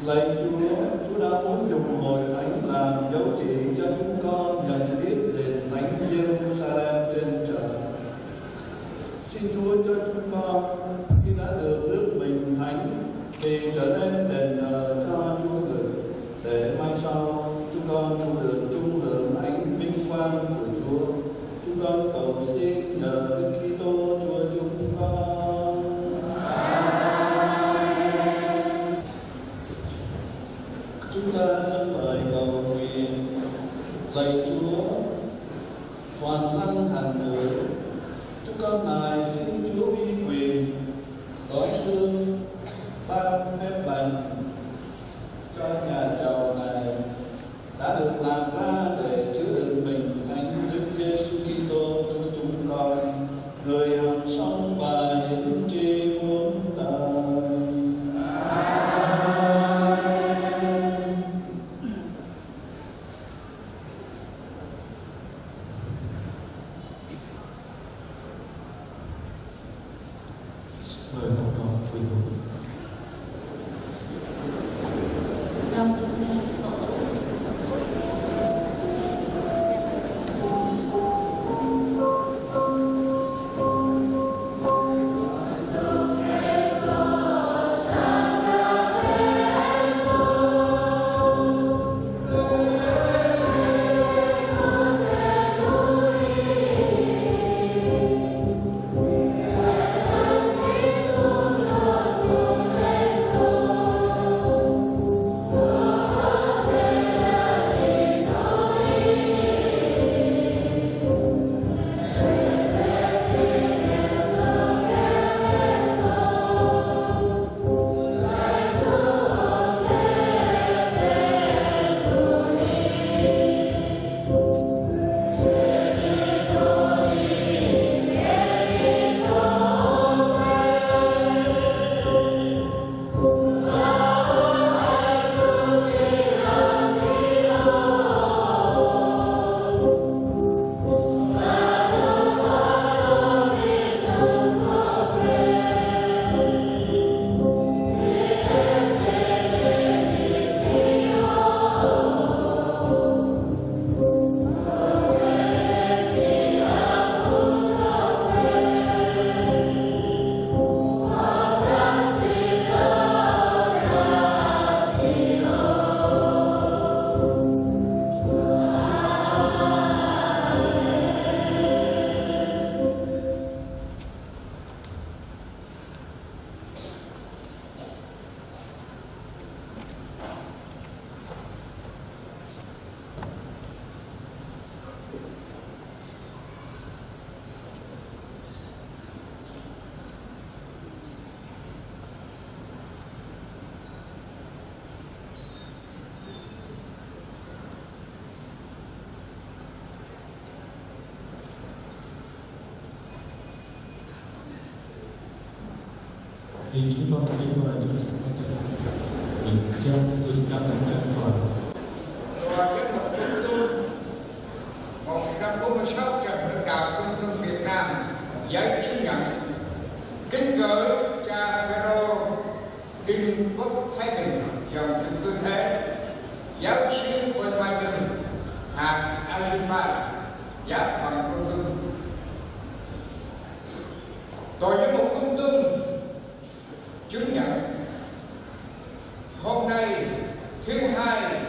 Lạy Chúa, Chúa đã muốn dùng hội thánh làm dấu chỉ cho chúng con nhận biết đền thánh Jerusalem trên trời. Xin Chúa cho chúng con khi đã được nước mình thánh thì trở nên đền thờ cho Chúa người, để mai sau chúng con cũng được chung hưởng ánh vinh quang của Chúa. Chúng con cầu xin nhờ Đức Kitô Chúa chúng con. Chúng ta dâng lời cầu nguyện. Lạy Chúa, toàn năng hằng hữu, chúng con nài xin Chúa uy quyền đón thương ban phép lành cho nhà chầu này đã được làm ra để chứa đựng mình thánh Đức Giêsu Kitô Chúa chúng con, người hằng sống và hiển tri muôn đời. Mời các con quỳ gối. Trong thì chúng con kính mời những sự quan trọng mình treo chúng ta cũng an toàn. Và kết hợp trung tâm 146 Trần Hưng Đạo Trung tâm Việt Nam giấy chứng nhận kính gửi cha Phêrô Đinh Quốc Thái Bình dòng trên cơ thế giáo sư Quân Mai Đinh hạt Alpha giáo phận công tâm. Tôi với một công tâm chứng nhận hôm nay thứ hai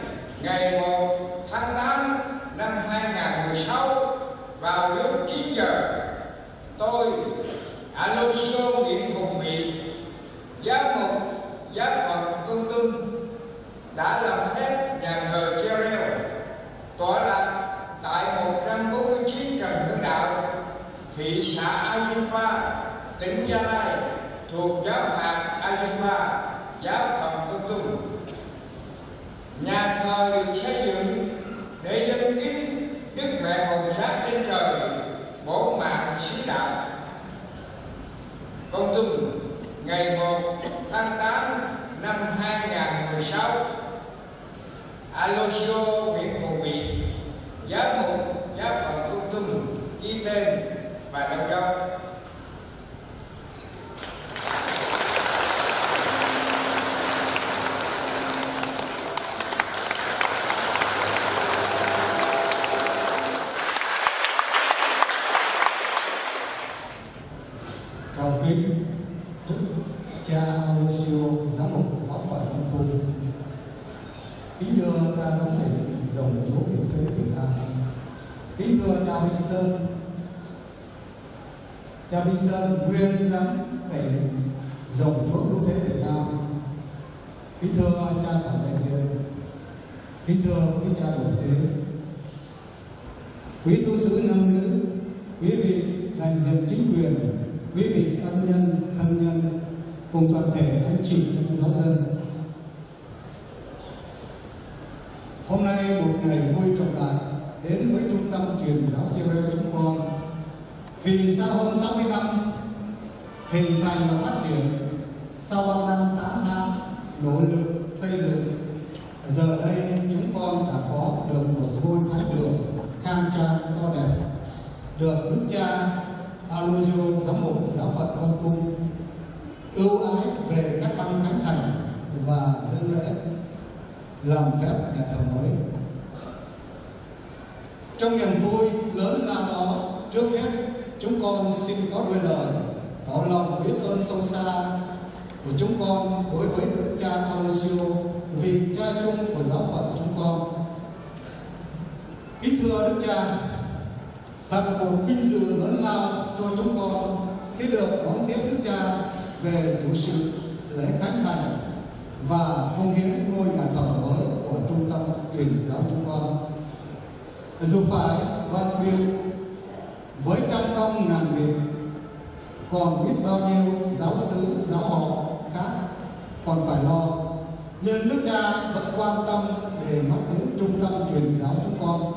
ngày 1 tháng 8 năm 2016 vào lúc 9 giờ, tôi Aloysio Nguyễn Hùng Vị, giám mục giáo phận Công Tum đã làm phép nhà thờ treo reo tọa lạc tại 149 Trần Hưng Đạo, thị xã Ayunpa, tỉnh Gia Lai, thuộc giáo hạt Ayunpa, giáo phận Công Tum. Nhà thờ được xây dựng để dân kính Đức Mẹ Hồng Sát lên trời, bổ mạng sứ đạo. Công Tum ngày 1 tháng 8 năm 2016, Aloysio Nguyễn Hùng Vị, giám mục giáo phận Công Tum ký tên và đóng dấu. Cầu kính Đức cha Aloysio giám mục giáo phận Công Tum, kính thưa cha giám thị dòng Chúa Việt Thế Việt Nam, kính thưa cha Vinh Sơn nguyên giám thị dòng Chúa Cứu Thế Việt Nam, kính thưa cha tổng đại diện, kính thưa quý cha đồng tế, quý tu sĩ nam nữ, quý vị đại diện chính quyền, quý vị ân nhân, thân nhân cùng toàn thể anh chị trong giáo dân. Hôm nay một ngày vui trọng đại đến với trung tâm truyền giáo treo reo chúng con, vì sau hơn 60 năm hình thành và phát triển, sau bao năm 8 tháng nỗ lực xây dựng, giờ đây chúng con đã có được một ngôi thánh đường khang trang to đẹp, được Đức cha Aloysio giám mục giáo phận Con Tum ưu ái về các băng khánh thành và dân lễ làm phép nhà thờ mới. Trong niềm vui lớn lao đó, trước hết chúng con xin có đôi lời tỏ lòng biết ơn sâu xa của chúng con đối với Đức cha Aloysio, vì cha chung của giáo phận chúng con. Kính thưa Đức cha, thật một vinh dự lớn lao cho chúng con khi được đón tiếp Đức cha về chủ sự lễ khánh thành và phong hiến ngôi nhà thờ mới của trung tâm truyền giáo chúng con. Dù phải bận bịu với trăm công ngàn việc, còn biết bao nhiêu giáo xứ giáo họ khác còn phải lo, nhưng Đức cha vẫn quan tâm để mắt đến trung tâm truyền giáo chúng con,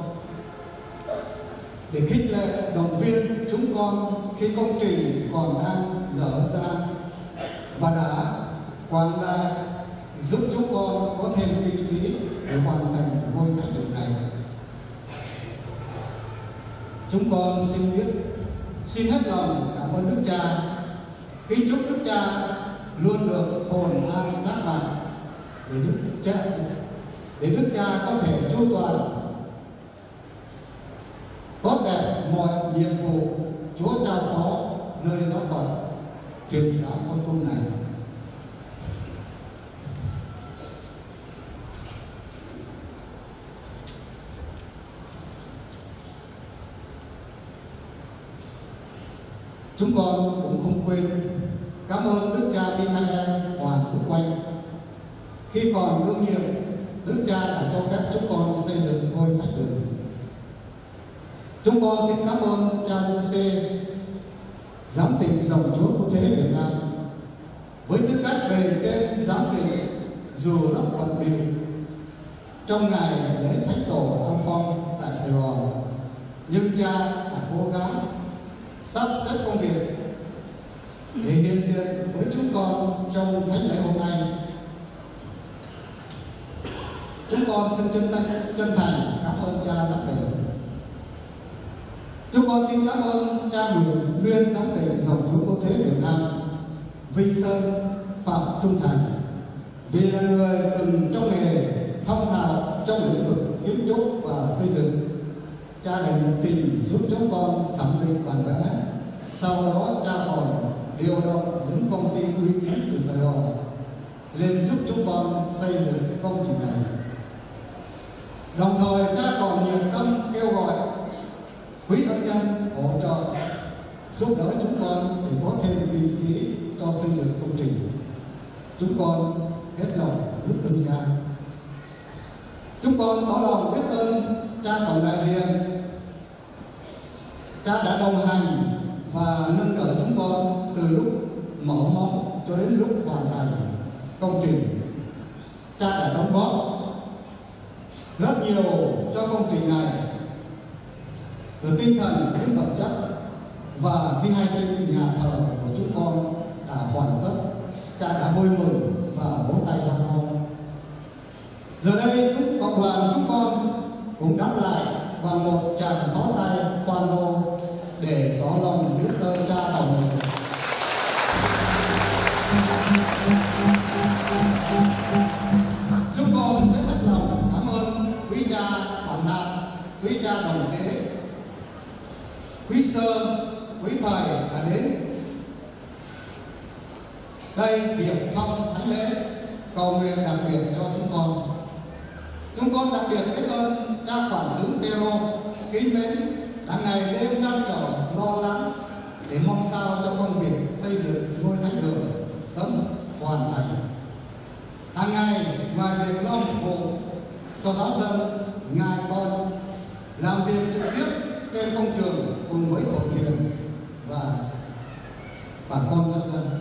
để khích lệ động viên chúng con khi công trình còn đang dở dang, và đã quảng đại giúp chúng con có thêm kinh phí để hoàn thành ngôi thánh đường này. Chúng con xin hết lòng cảm ơn Đức cha, kính chúc Đức cha luôn được hồn an sát bạn, để Đức cha có thể chu toàn tốt đẹp mọi nhiệm vụ Chúa trao phó nơi giáo phận truyền giáo Con Tum này. Chúng con cũng không quên cảm ơn Đức cha Michael Hoàng Đức Oanh. Khi còn đương nhiệm, Đức cha đã cho phép chúng con xây dựng ngôi thánh đường. Chúng con xin cảm ơn cha Giuse, giám thị dòng Chúa Cứu Thế Việt Nam, với tư cách bề trên giám thị dù rất bận bịu trong ngày lễ thánh tổ An Phong tại Sài Gòn, nhưng cha đã cố gắng sắp xếp công việc để hiện diện với chúng con trong thánh lễ hôm nay. Chúng con xin chân thành cảm ơn cha giám tỉnh. Chúng con xin cảm ơn cha nguyên giám tỉnh dòng chúa quốc tế Việt Nam Vinh Sơn Phạm Trung Thành, vì là người từng trong nghề thông thạo trong lĩnh vực kiến trúc và xây dựng. Cha đã nhiệt tình giúp chúng con thẩm định bản vẽ. Sau đó cha còn điều động những công ty uy tín từ Sài Gòn lên giúp chúng con xây dựng công trình này. Đồng thời cha còn nhiệt tâm kêu gọi quý ân nhân hỗ trợ giúp đỡ chúng con để có thêm kinh phí cho xây dựng công trình. Chúng con hết lòng biết ơn cha. Chúng con tỏ lòng biết ơn cha tổng đại diện. Cha đã đồng hành và nâng đỡ chúng con từ lúc mở móng cho đến lúc hoàn thành công trình. Cha đã đóng góp rất nhiều cho công trình này, từ tinh thần đến vật chất, và khi hai bên nhà thờ của chúng con đã hoàn tất, cha đã vui mừng và vỗ tay hoan hô. Giờ đây cộng đoàn chúng con cũng đáp lại bằng một tràng pháo tay hoan hô để tỏ lòng biết ơn cha tổng. Chúng con sẽ thật lòng cảm ơn quý cha Hoàng Hạc, quý cha Đồng Tế, quý sơ, quý thầy đã đến đây hiệp thông thánh lễ cầu nguyện đặc biệt cho chúng con. Chúng con đặc biệt biết ơn cha quản sứ Pero kính mến đã ngày đêm trăn trở lo lắng để mong sao cho công việc xây dựng ngôi thánh đường sớm hoàn thành. Hàng ngày ngoài việc lo phục vụ cho giáo dân, ngài còn làm việc trực tiếp trên công trường cùng với tổ truyền và bà con giáo dân.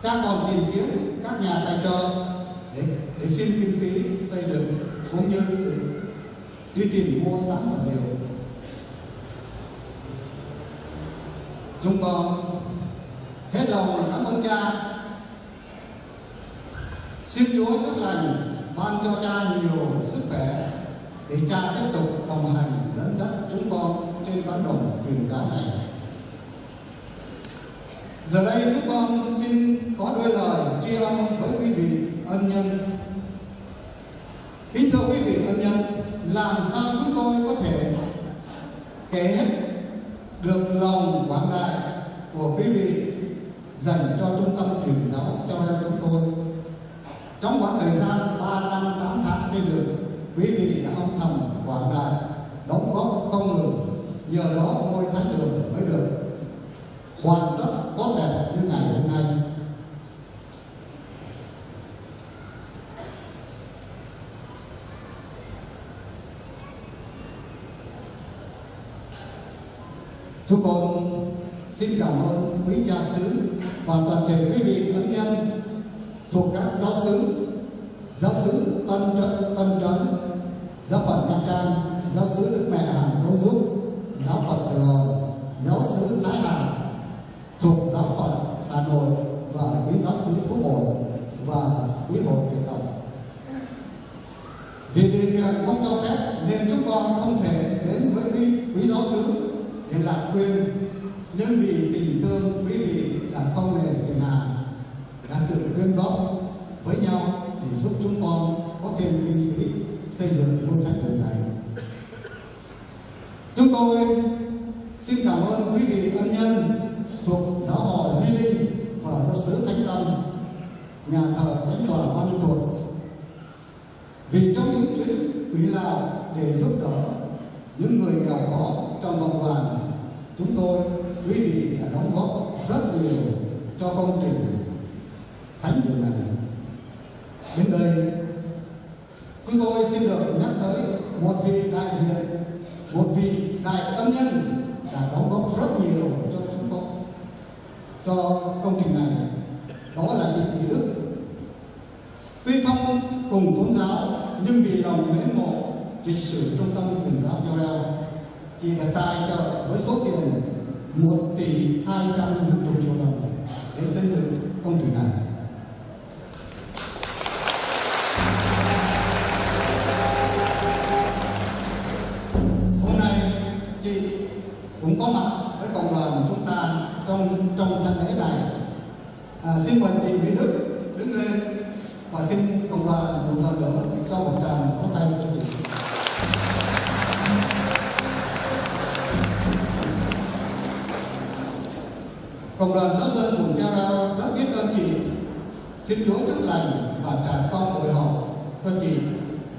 Cha còn tìm kiếm các nhà tài trợ để xin kinh phí xây dựng cũng như đi tìm mua sắm vật liệu. Chúng con hết lòng cảm ơn cha. Xin Chúa chúc lành ban cho cha nhiều sức khỏe để cha tiếp tục đồng hành dẫn dắt chúng con trên con đường truyền giáo này. Giờ đây chúng con xin có đôi lời tri ân với quý vị ân nhân. Kính thưa quý vị ân nhân, làm sao chúng tôi có thể kể hết được lòng quảng đại của quý vị dành cho trung tâm truyền giáo cho nên chúng tôi. Trong khoảng thời gian 3 năm 8 tháng xây dựng, quý vị đã âm thầm quảng đại, đóng góp không ngừng. Nhờ đó ngôi thánh đường mới được hoàn tất tốt đẹp như ngày hôm nay. Chúng con xin cảm ơn quý cha xứ và toàn thể quý vị ân nhân thuộc các giáo xứ Tân Trấn, giáo phận Nha Trang, giáo xứ Đức Mẹ Hàn Quốc Giúp, giáo phận Sài Gòn, giáo xứ Thái Hà thuộc giáo phận Hà Nội và quý giáo xứ Phú Bội và quý hội Việt Tộc. Vì điều kiện không cho phép nên chúng con không thể đến với quý giáo xứ để lạc quên, nhưng vì tình thương quý vị đã không nề phiền hà, đã tự quyên góp với nhau để giúp chúng con có thêm kinh phí xây dựng ngôi thánh đường này. Chúng tôi xin cảm ơn quý vị ân nhân thuộc giáo họ Duy Linh và giáo xứ Thánh Tâm, nhà thờ Thánh Tòa Ban Ninh Thuột, vì trong những chuyến quý Lào để giúp đỡ những người nghèo khó trong vòng đoàn, chúng tôi quý vị đã đóng góp rất nhiều cho công trình thánh đường này. Đến đây chúng tôi xin được nhắc tới một vị đại diện, một vị đại ân nhân đã đóng góp rất nhiều cho chúng con, cho công trình này. Đó là chị Mỹ Đức. Tuy không cùng tôn giáo nhưng vì lòng mến mộ lịch sử trung tâm truyền giáo Nho Reo, chị đã tài trợ với số tiền 1,250 tỷ đồng để xây dựng công trình này. Hôm nay chị cũng có mặt với cộng đoàn chúng ta trong thanh lễ này. Xin mời chị Mỹ Đức đứng lên và xin cộng đoàn một lần nữa cho một tràng pháo tay cho chị. Cộng đoàn giáo dân phường Cha Rao rất biết ơn chị. Xin Chúa chúc lành và trả công hội họp cho chị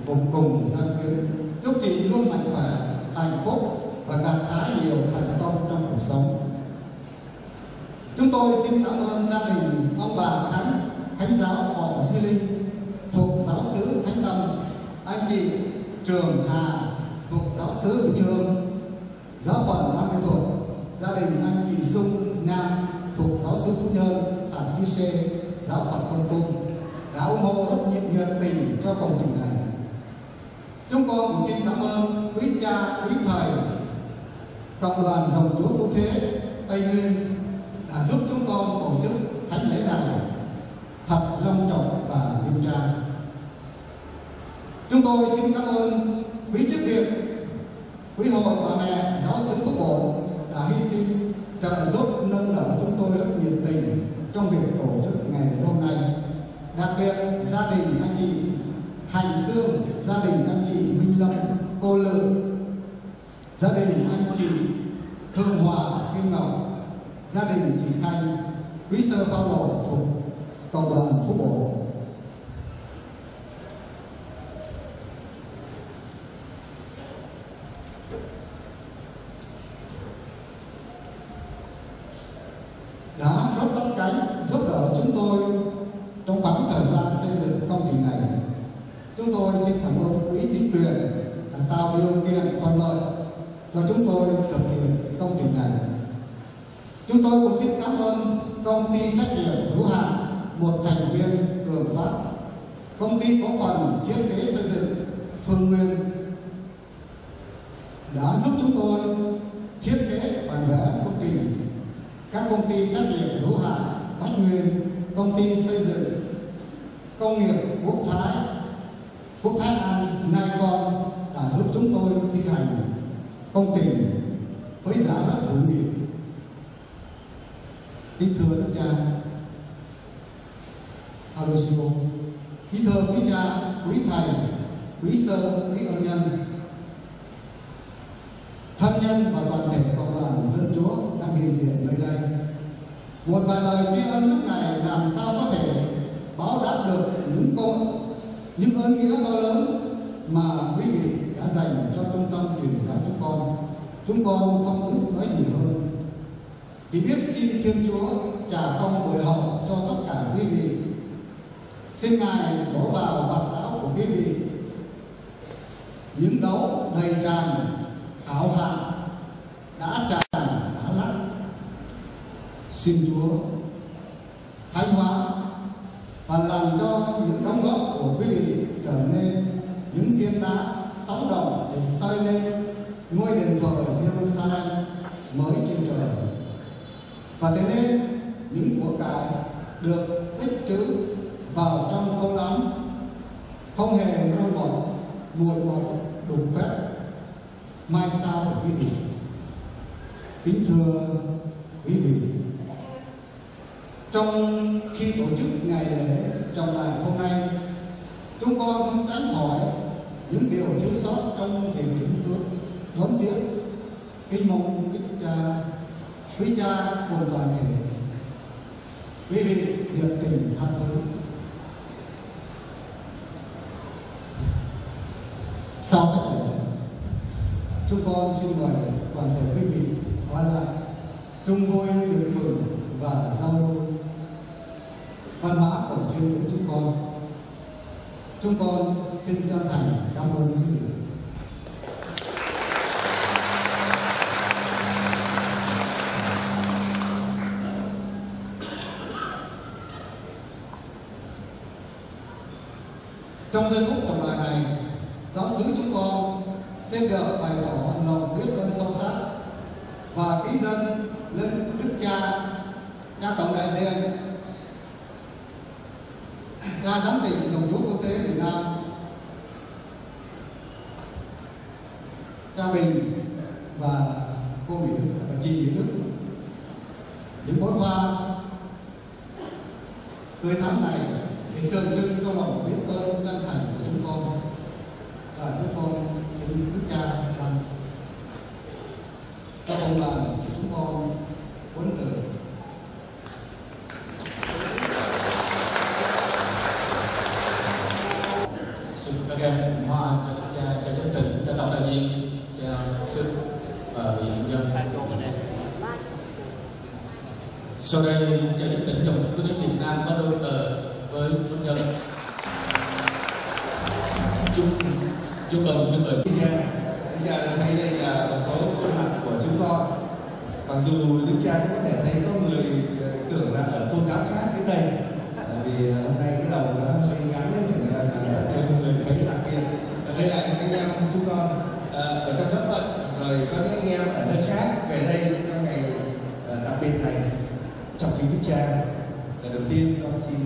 cùng gia quyến. Chúc chị luôn mạnh khỏe, hạnh phúc và gặt hái nhiều thành công trong cuộc sống. Chúng tôi xin cảm ơn gia đình ông bà Thánh giáo họ Duy Linh thuộc giáo xứ Thánh Tâm, anh chị Trường Hà thuộc giáo xứ Bình Dương, giáo phận Nam Nghệ Thuật, gia đình anh chị Dung Nam thuộc giáo xứ Phú Nhơn, Tản Chi Xê, giáo phận Quân Tung đã ủng hộ rất nhiệt tình cho công trình này. Chúng con cũng xin cảm ơn quý cha, quý thầy, cộng đoàn dòng Chúa Cứu Thế Tây Nguyên đã giúp chúng con tổ chức thánh lễ này thật long trọng và nghiêm trang. Chúng tôi xin cảm ơn quý chức việc, quý hội bà mẹ giáo xứ Phúc Bổn đã hy sinh trợ giúp nâng đỡ chúng tôi rất nhiệt tình trong việc tổ chức ngày lễ hôm nay. Đặc biệt gia đình anh chị Hành Sương, gia đình anh chị Minh Lâm, cô Lự, gia đình anh chị Hương Hòa, Kim Ngọc, gia đình chị Thanh, quý sơ Phao Lộ thuộc cộng đoàn Phúc Bổn. Đã rất sát cánh giúp đỡ chúng tôi trong khoảng thời gian xây dựng công trình này. Chúng tôi xin cảm ơn quý chính quyền đã tạo điều kiện thuận lợi cho chúng tôi thực hiện công trình này. Chúng tôi cũng xin cảm ơn công ty trách nhiệm hữu hạn một thành viên Cường Phát, công ty cổ phần thiết kế xây dựng Phương Nguyên đã giúp chúng tôi thiết kế bản vẽ công trình. Các công ty trách nhiệm hữu hạn Bách Nguyên, công ty xây dựng công nghiệp Quốc Thái An, Nikon đã giúp chúng tôi thi hành công trình với giá rất hữu nghị. Kính thưa Đức Cha Aloysio, kính thưa quý cha, quý thầy, quý sơ, quý ân nhân, thân nhân và toàn thể cộng đoàn dân Chúa đang hiện diện nơi đây. Một vài lời tri ân lúc này làm sao có thể báo đáp được những ơn nghĩa to lớn mà quý vị đã dành cho trung tâm truyền giáo chúng con. Chúng con không biết nói gì hơn, chỉ biết xin Thiên Chúa trả công bội hậu cho tất cả quý vị. Xin Ngài đổ vào vạt áo của quý vị những đấu đầy tràn hảo hạn đã tràn đã lắc. Xin Chúa thánh hóa và làm cho những đóng góp của quý vị trở nên những viên đá sóng đồng để xây lên ngôi đền thờ Jerusalem mới trên trời. Và thế nên những của cải được tích trữ vào trong khâu đóng không hề rơi bọt, mùi bọt, đục khoét mai sau của quý vị. Kính thưa quý vị, trong khi tổ chức ngày lễ trọng đại hôm nay, chúng con không tránh khỏi những điều thiếu sót trong việc kiểm phước đón tiếp. Kính mong quý cha cùng toàn thể quý vị nhiệt tình tha thứ. Sau tất cả, chúng con xin mời toàn thể quý vị ở lại chung vui tiệc mừng và giao lưu văn hóa cổ truyền của chúng con. Chúng con xin chân thành cảm ơn quý vị. Trong giây phút trọng đại này, giáo xứ chúng con xin được bày tỏ lòng biết ơn sâu sắc và kính dân lên Đức Cha Tổng đại diện, Cha giám định dòng Chúa Quốc tế Việt Nam, Cha Bình và cô Mỹ Đức và chị Mỹ Đức, những bó hoa tươi thắm này để tượng trưng cho lòng biết ơn chân thành của chúng con, và chúng con xin Đức Cha ban cho công đoàn của chúng con huấn từ. Xin các em trồng hoa cho cha giám định, cha tổng đại diện, cha sư và vị nhân. Sau đây cha giám định dòng Quốc tế Việt Nam có đôi tờ với quân nhân. Chúc mừng Đức Cha thấy đây là một số khuôn mặt của chúng con. Mặc dù Đức Cha cũng có thể thấy có người tưởng là ở tôn giáo khác đến đây, vì hôm nay cái đầu nó hơi ngắn đấy, là mọi người thấy đặc biệt. Đây là những anh em chúng con ở trong giáo phận, rồi có những anh em ở nơi khác về đây trong ngày đặc biệt này. Trong kính Đức Cha, lần đầu tiên con xin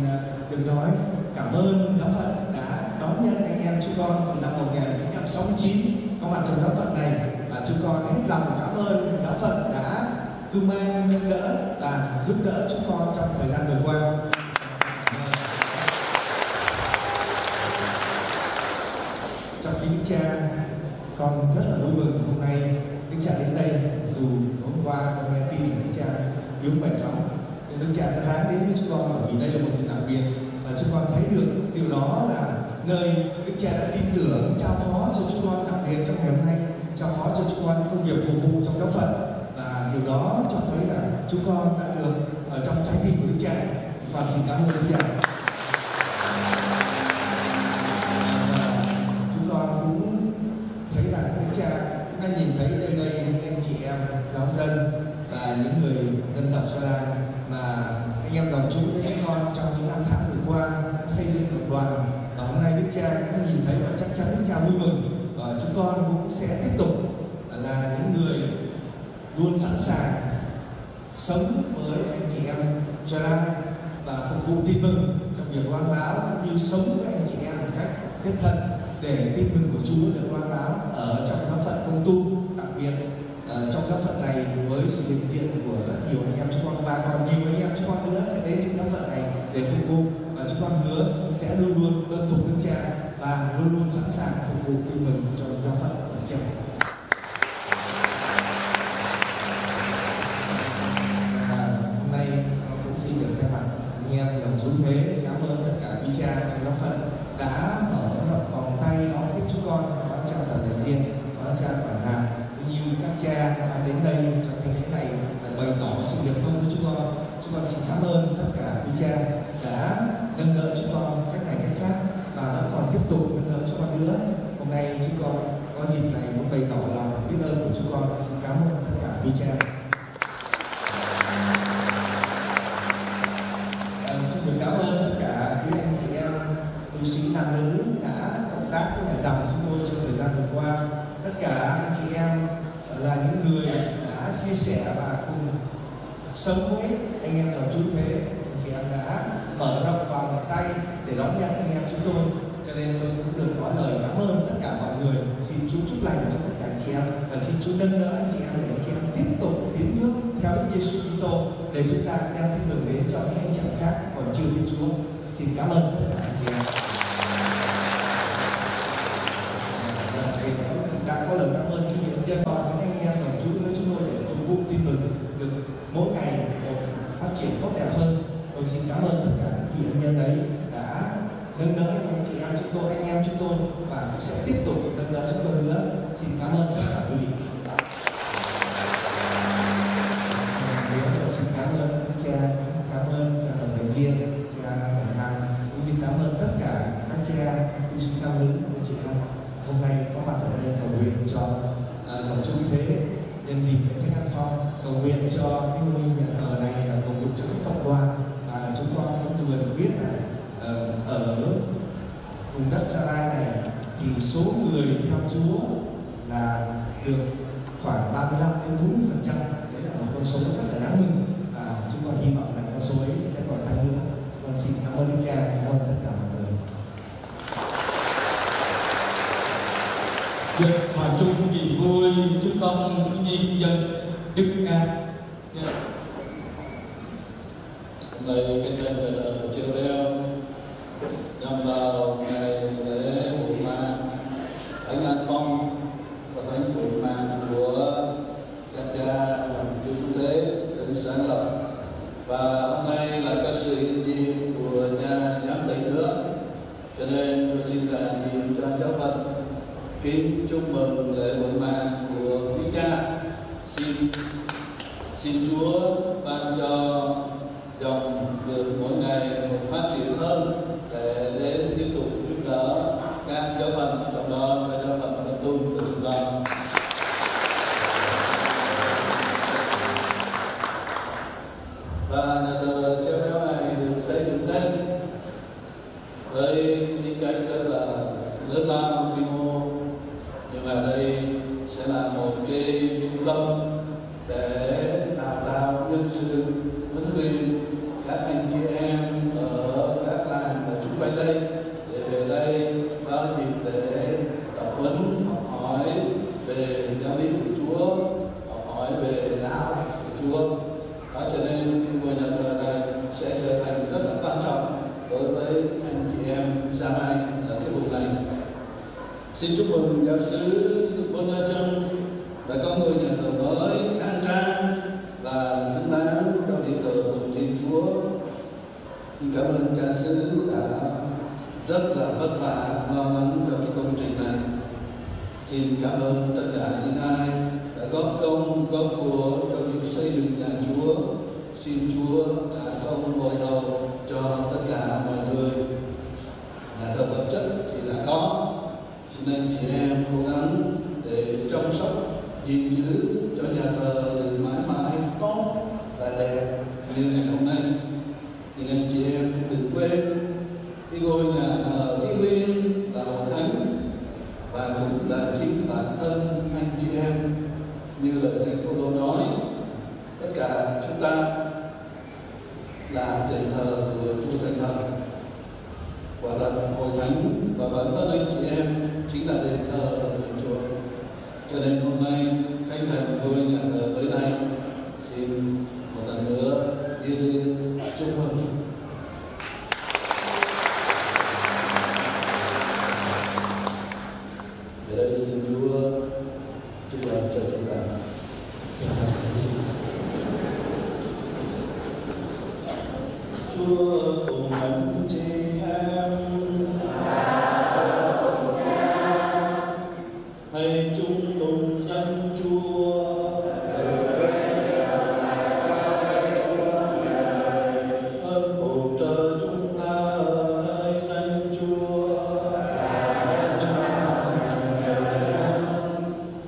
được nói cảm ơn giáo phận đã đón nhận anh em chúng con từ năm 1969 có mặt trong giáo phận này, và chúng con hết lòng cảm ơn giáo phận đã cưu mang, nâng đỡ và giúp đỡ chúng con trong thời gian vừa qua. Trong kính Đức Cha, con rất là vui mừng hôm nay Đức Cha đến đây. Dù hôm qua con nghe tin Đức Cha yếu mệt lắm, nhưng Đức Cha đã ráng đến với chúng con bởi vì đây là một sự đặc biệt, và chúng con thấy được điều đó là nơi Đức Cha đã tin tưởng trao phó cho chúng con đặc biệt trong ngày hôm nay, trao phó cho chúng con công việc phục vụ trong giáo phận, và điều đó cho thấy là chúng con đã được ở trong trái tim của Đức Cha. Và xin cảm ơn Đức Cha. Chúng con cũng thấy là Đức Cha đã nhìn thấy nơi đây những anh chị em giáo dân và những người dân tộc Sa La mà anh em dòng Chúa với chúng con trong những năm tháng vừa qua đã xây dựng cộng đoàn, và hôm nay Đức Cha đã nhìn thấy và chắc chắn Đức Cha vui mừng, và chúng con cũng sẽ tiếp tục là những người luôn sẵn sàng sống với anh chị em Sa La và phục vụ tin mừng trong việc loan báo, cũng như sống với anh chị em một cách thiết thân để tin mừng của Chúa được loan báo ở trong giáo phận Công Tu, đặc biệt trong giáo phận này với sự hiện diện của rất nhiều anh em chúng con, và còn nhiều anh em chúng con nữa sẽ đến trên giáo phận này để phục vụ, và chúng con hứa sẽ luôn luôn tuân phục Đức Cha và luôn luôn sẵn sàng phục vụ tin mừng cho giáo phận của Đức Cha. Hôm nay con cũng xin được thay mặt anh em dòng Chúa Thế cảm ơn tất cả quý cha trong giáo phận đã mở rộng vòng tay đón tiếp chúng con, có cha tổng đại diện, có cha quản hạt, cũng như các cha đến đây trong ngày lễ này để bày tỏ sự hiệp thông với chúng con. Chúng con xin cảm ơn tất cả quý cha đã nâng đỡ chúng con cách này cách khác và vẫn còn tiếp tục nâng đỡ chúng con nữa. Hôm nay chúng con có dịp này muốn bày tỏ lòng biết ơn của chúng con. Xin cảm ơn tất cả quý cha. Xin được cảm ơn tất cả quý anh chị em tu sĩ nam nữ đã cộng tác với lại dòng chúng tôi trong thời gian vừa qua. Tất cả anh chị em là những người đã chia sẻ và cùng sống với anh em dòng Chúa Thế. Anh chị em đã mở rộng vòng tay để đón nhận anh em chúng tôi, cho nên tôi cũng được nói lời cảm ơn tất cả mọi người. Xin Chúa chúc lành cho tất cả anh chị em, và xin Chúa nâng đỡ anh chị em để anh chị em tiếp tục tiến bước theo Đức Giêsu Kitô để chúng ta đem tin mừng đến cho những anh chị em khác còn chưa biết Chúa. Xin cảm ơn tất cả anh chị em. Đã có lời cảm ơn những hiện dân và những anh em dòng Chúa với chúng tôi để phục vụ tin mừng được mỗi ngày một phát triển tốt đẹp hơn. Tôi xin cảm ơn tất cả những vị ân nhân đấy đã nâng đỡ anh chị em chúng tôi, anh em chúng tôi, và cũng sẽ tiếp tục nâng đỡ chúng tôi nữa. Xin cảm ơn tất cả quý vị. Xin cảm ơn các cha, cảm ơn cha tổng đại diện, cha Hoàng Hàng, cũng như cảm ơn tất cả các cha tu sĩ nam nữ anh chị em hôm nay có mặt ở đây cầu nguyện cho dòng Chúa Thế nhân dịp lễ Thánh An Phong, cầu nguyện cho cái ngôi nhà thờ này là cầu nguyện cho các cộng đoàn. Và chúng con cũng vừa được biết là ở vùng đất Gia Lai này thì số người theo Chúa là được khoảng 35 đến 40% đấy là một con số rất là đáng mừng và chúng con hy vọng là con số ấy sẽ còn tăng nữa. Con xin cảm ơn Đức Cha, cảm ơn tất cả mọi người. Hòa chung niềm vui chúng con chúng nhân dân Đức Nga. Hôm nay cái tên là Chiều Reo nhằm vào ngày lễ Hội Màng Thánh An Phong và Thánh Hội Màng của các cha làm chủ tế đến sáng lập, và hôm nay là có sự hiện diện của nhà giám tịch nữa, cho nên tôi xin đại diện cho giáo phận kính chúc mừng lễ Hội Màng của quý cha. Xin Chúa ban cho dòng được mỗi ngày một phát triển hơn để đến tiếp tục giúp đỡ các giáo phận, trong đó có giáo phận Văn Tung của chúng ta. Và nhà thờ treo reo này được xây dựng lên với tính cách rất là lớn lao, quy mô, nhưng mà đây sẽ là một cái trung tâm để đào tạo nhân sự, huấn luyện các anh chị em ở các làng và chung quanh đây để về đây vào dịp để tập huấn, học hỏi về giáo lý của Chúa, học hỏi về đạo của Chúa. Đó, cho nên cái ngôi nhà thờ này sẽ trở thành rất là quan trọng đối với anh chị em gia lai ở cái vùng này. Xin chúc mừng giáo sứ Bôn La Trân đã có ngôi nhà thờ mới khang trang và xứng đáng trong điện thờ phụng Thiên Chúa. Xin cảm ơn cha xứ đã rất là vất vả lo lắng cho cái công trình này. Xin cảm ơn tất cả những ai đã góp công góp của cho việc xây dựng nhà Chúa. Xin Chúa trả công bồi hậu cho tất cả mọi người. Nhà thờ vật chất thì đã có, xin anh chị em cố gắng để chăm sóc, gìn giữ cho nhà thờ được mãi mãi tốt và đẹp như ngày hôm nay. Nhưng anh chị em đừng quên cái ngôi nhà thờ thiêng liêng là hội thánh, và cũng là chính bản thân anh chị em, như lời Thánh Phaolô nói, tất cả chúng ta là đền thờ của Chúa Thánh Thần, và là hội thánh, và bản thân anh chị em chính là đền thờ của Thiên Chúa. Cho nên hôm nay khánh thành ngôi nhà thờ mới này, xin một lần nữa thiêng liêng chúc mừng. Để đây xin Chúa chúc lành cho chúng ta. Chúa cùng anh chị em, hãy chung tụng danh Chúa. Ơn hỗ trợ chúng ta ở nơi danh Chúa.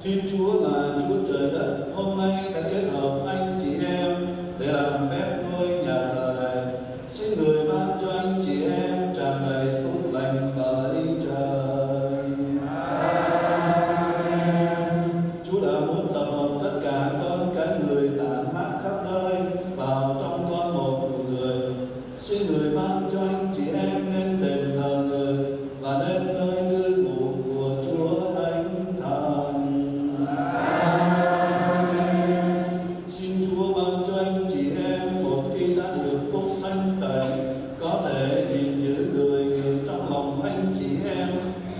Thiên Chúa là Chúa trời đất, hôm nay đã kết hợp anh chị em để làm phép ngôi nhà thờ này. Xin người ban cho anh chị em tràn đầy phúc lành bởi trời. Chúa đã muốn tập hợp tất cả con cái người tản mát khắp nơi vào trong con một của người. Xin người ban cho anh chị em nên đền thờ người và nên nơi cư ngụ của Chúa Thánh Thần. Xin Chúa ban cho anh chị em một khi đã được phúc thanh tẩy, có thể gìn giữ người nhiều trong lòng anh chị em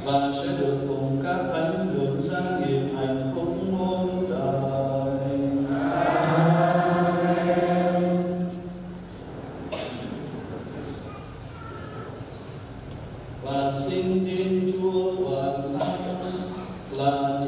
và sẽ được cùng các thánh hưởng gia nghiệp hạnh phúc muôn đời. Và xin Thiên Chúa toàn năng là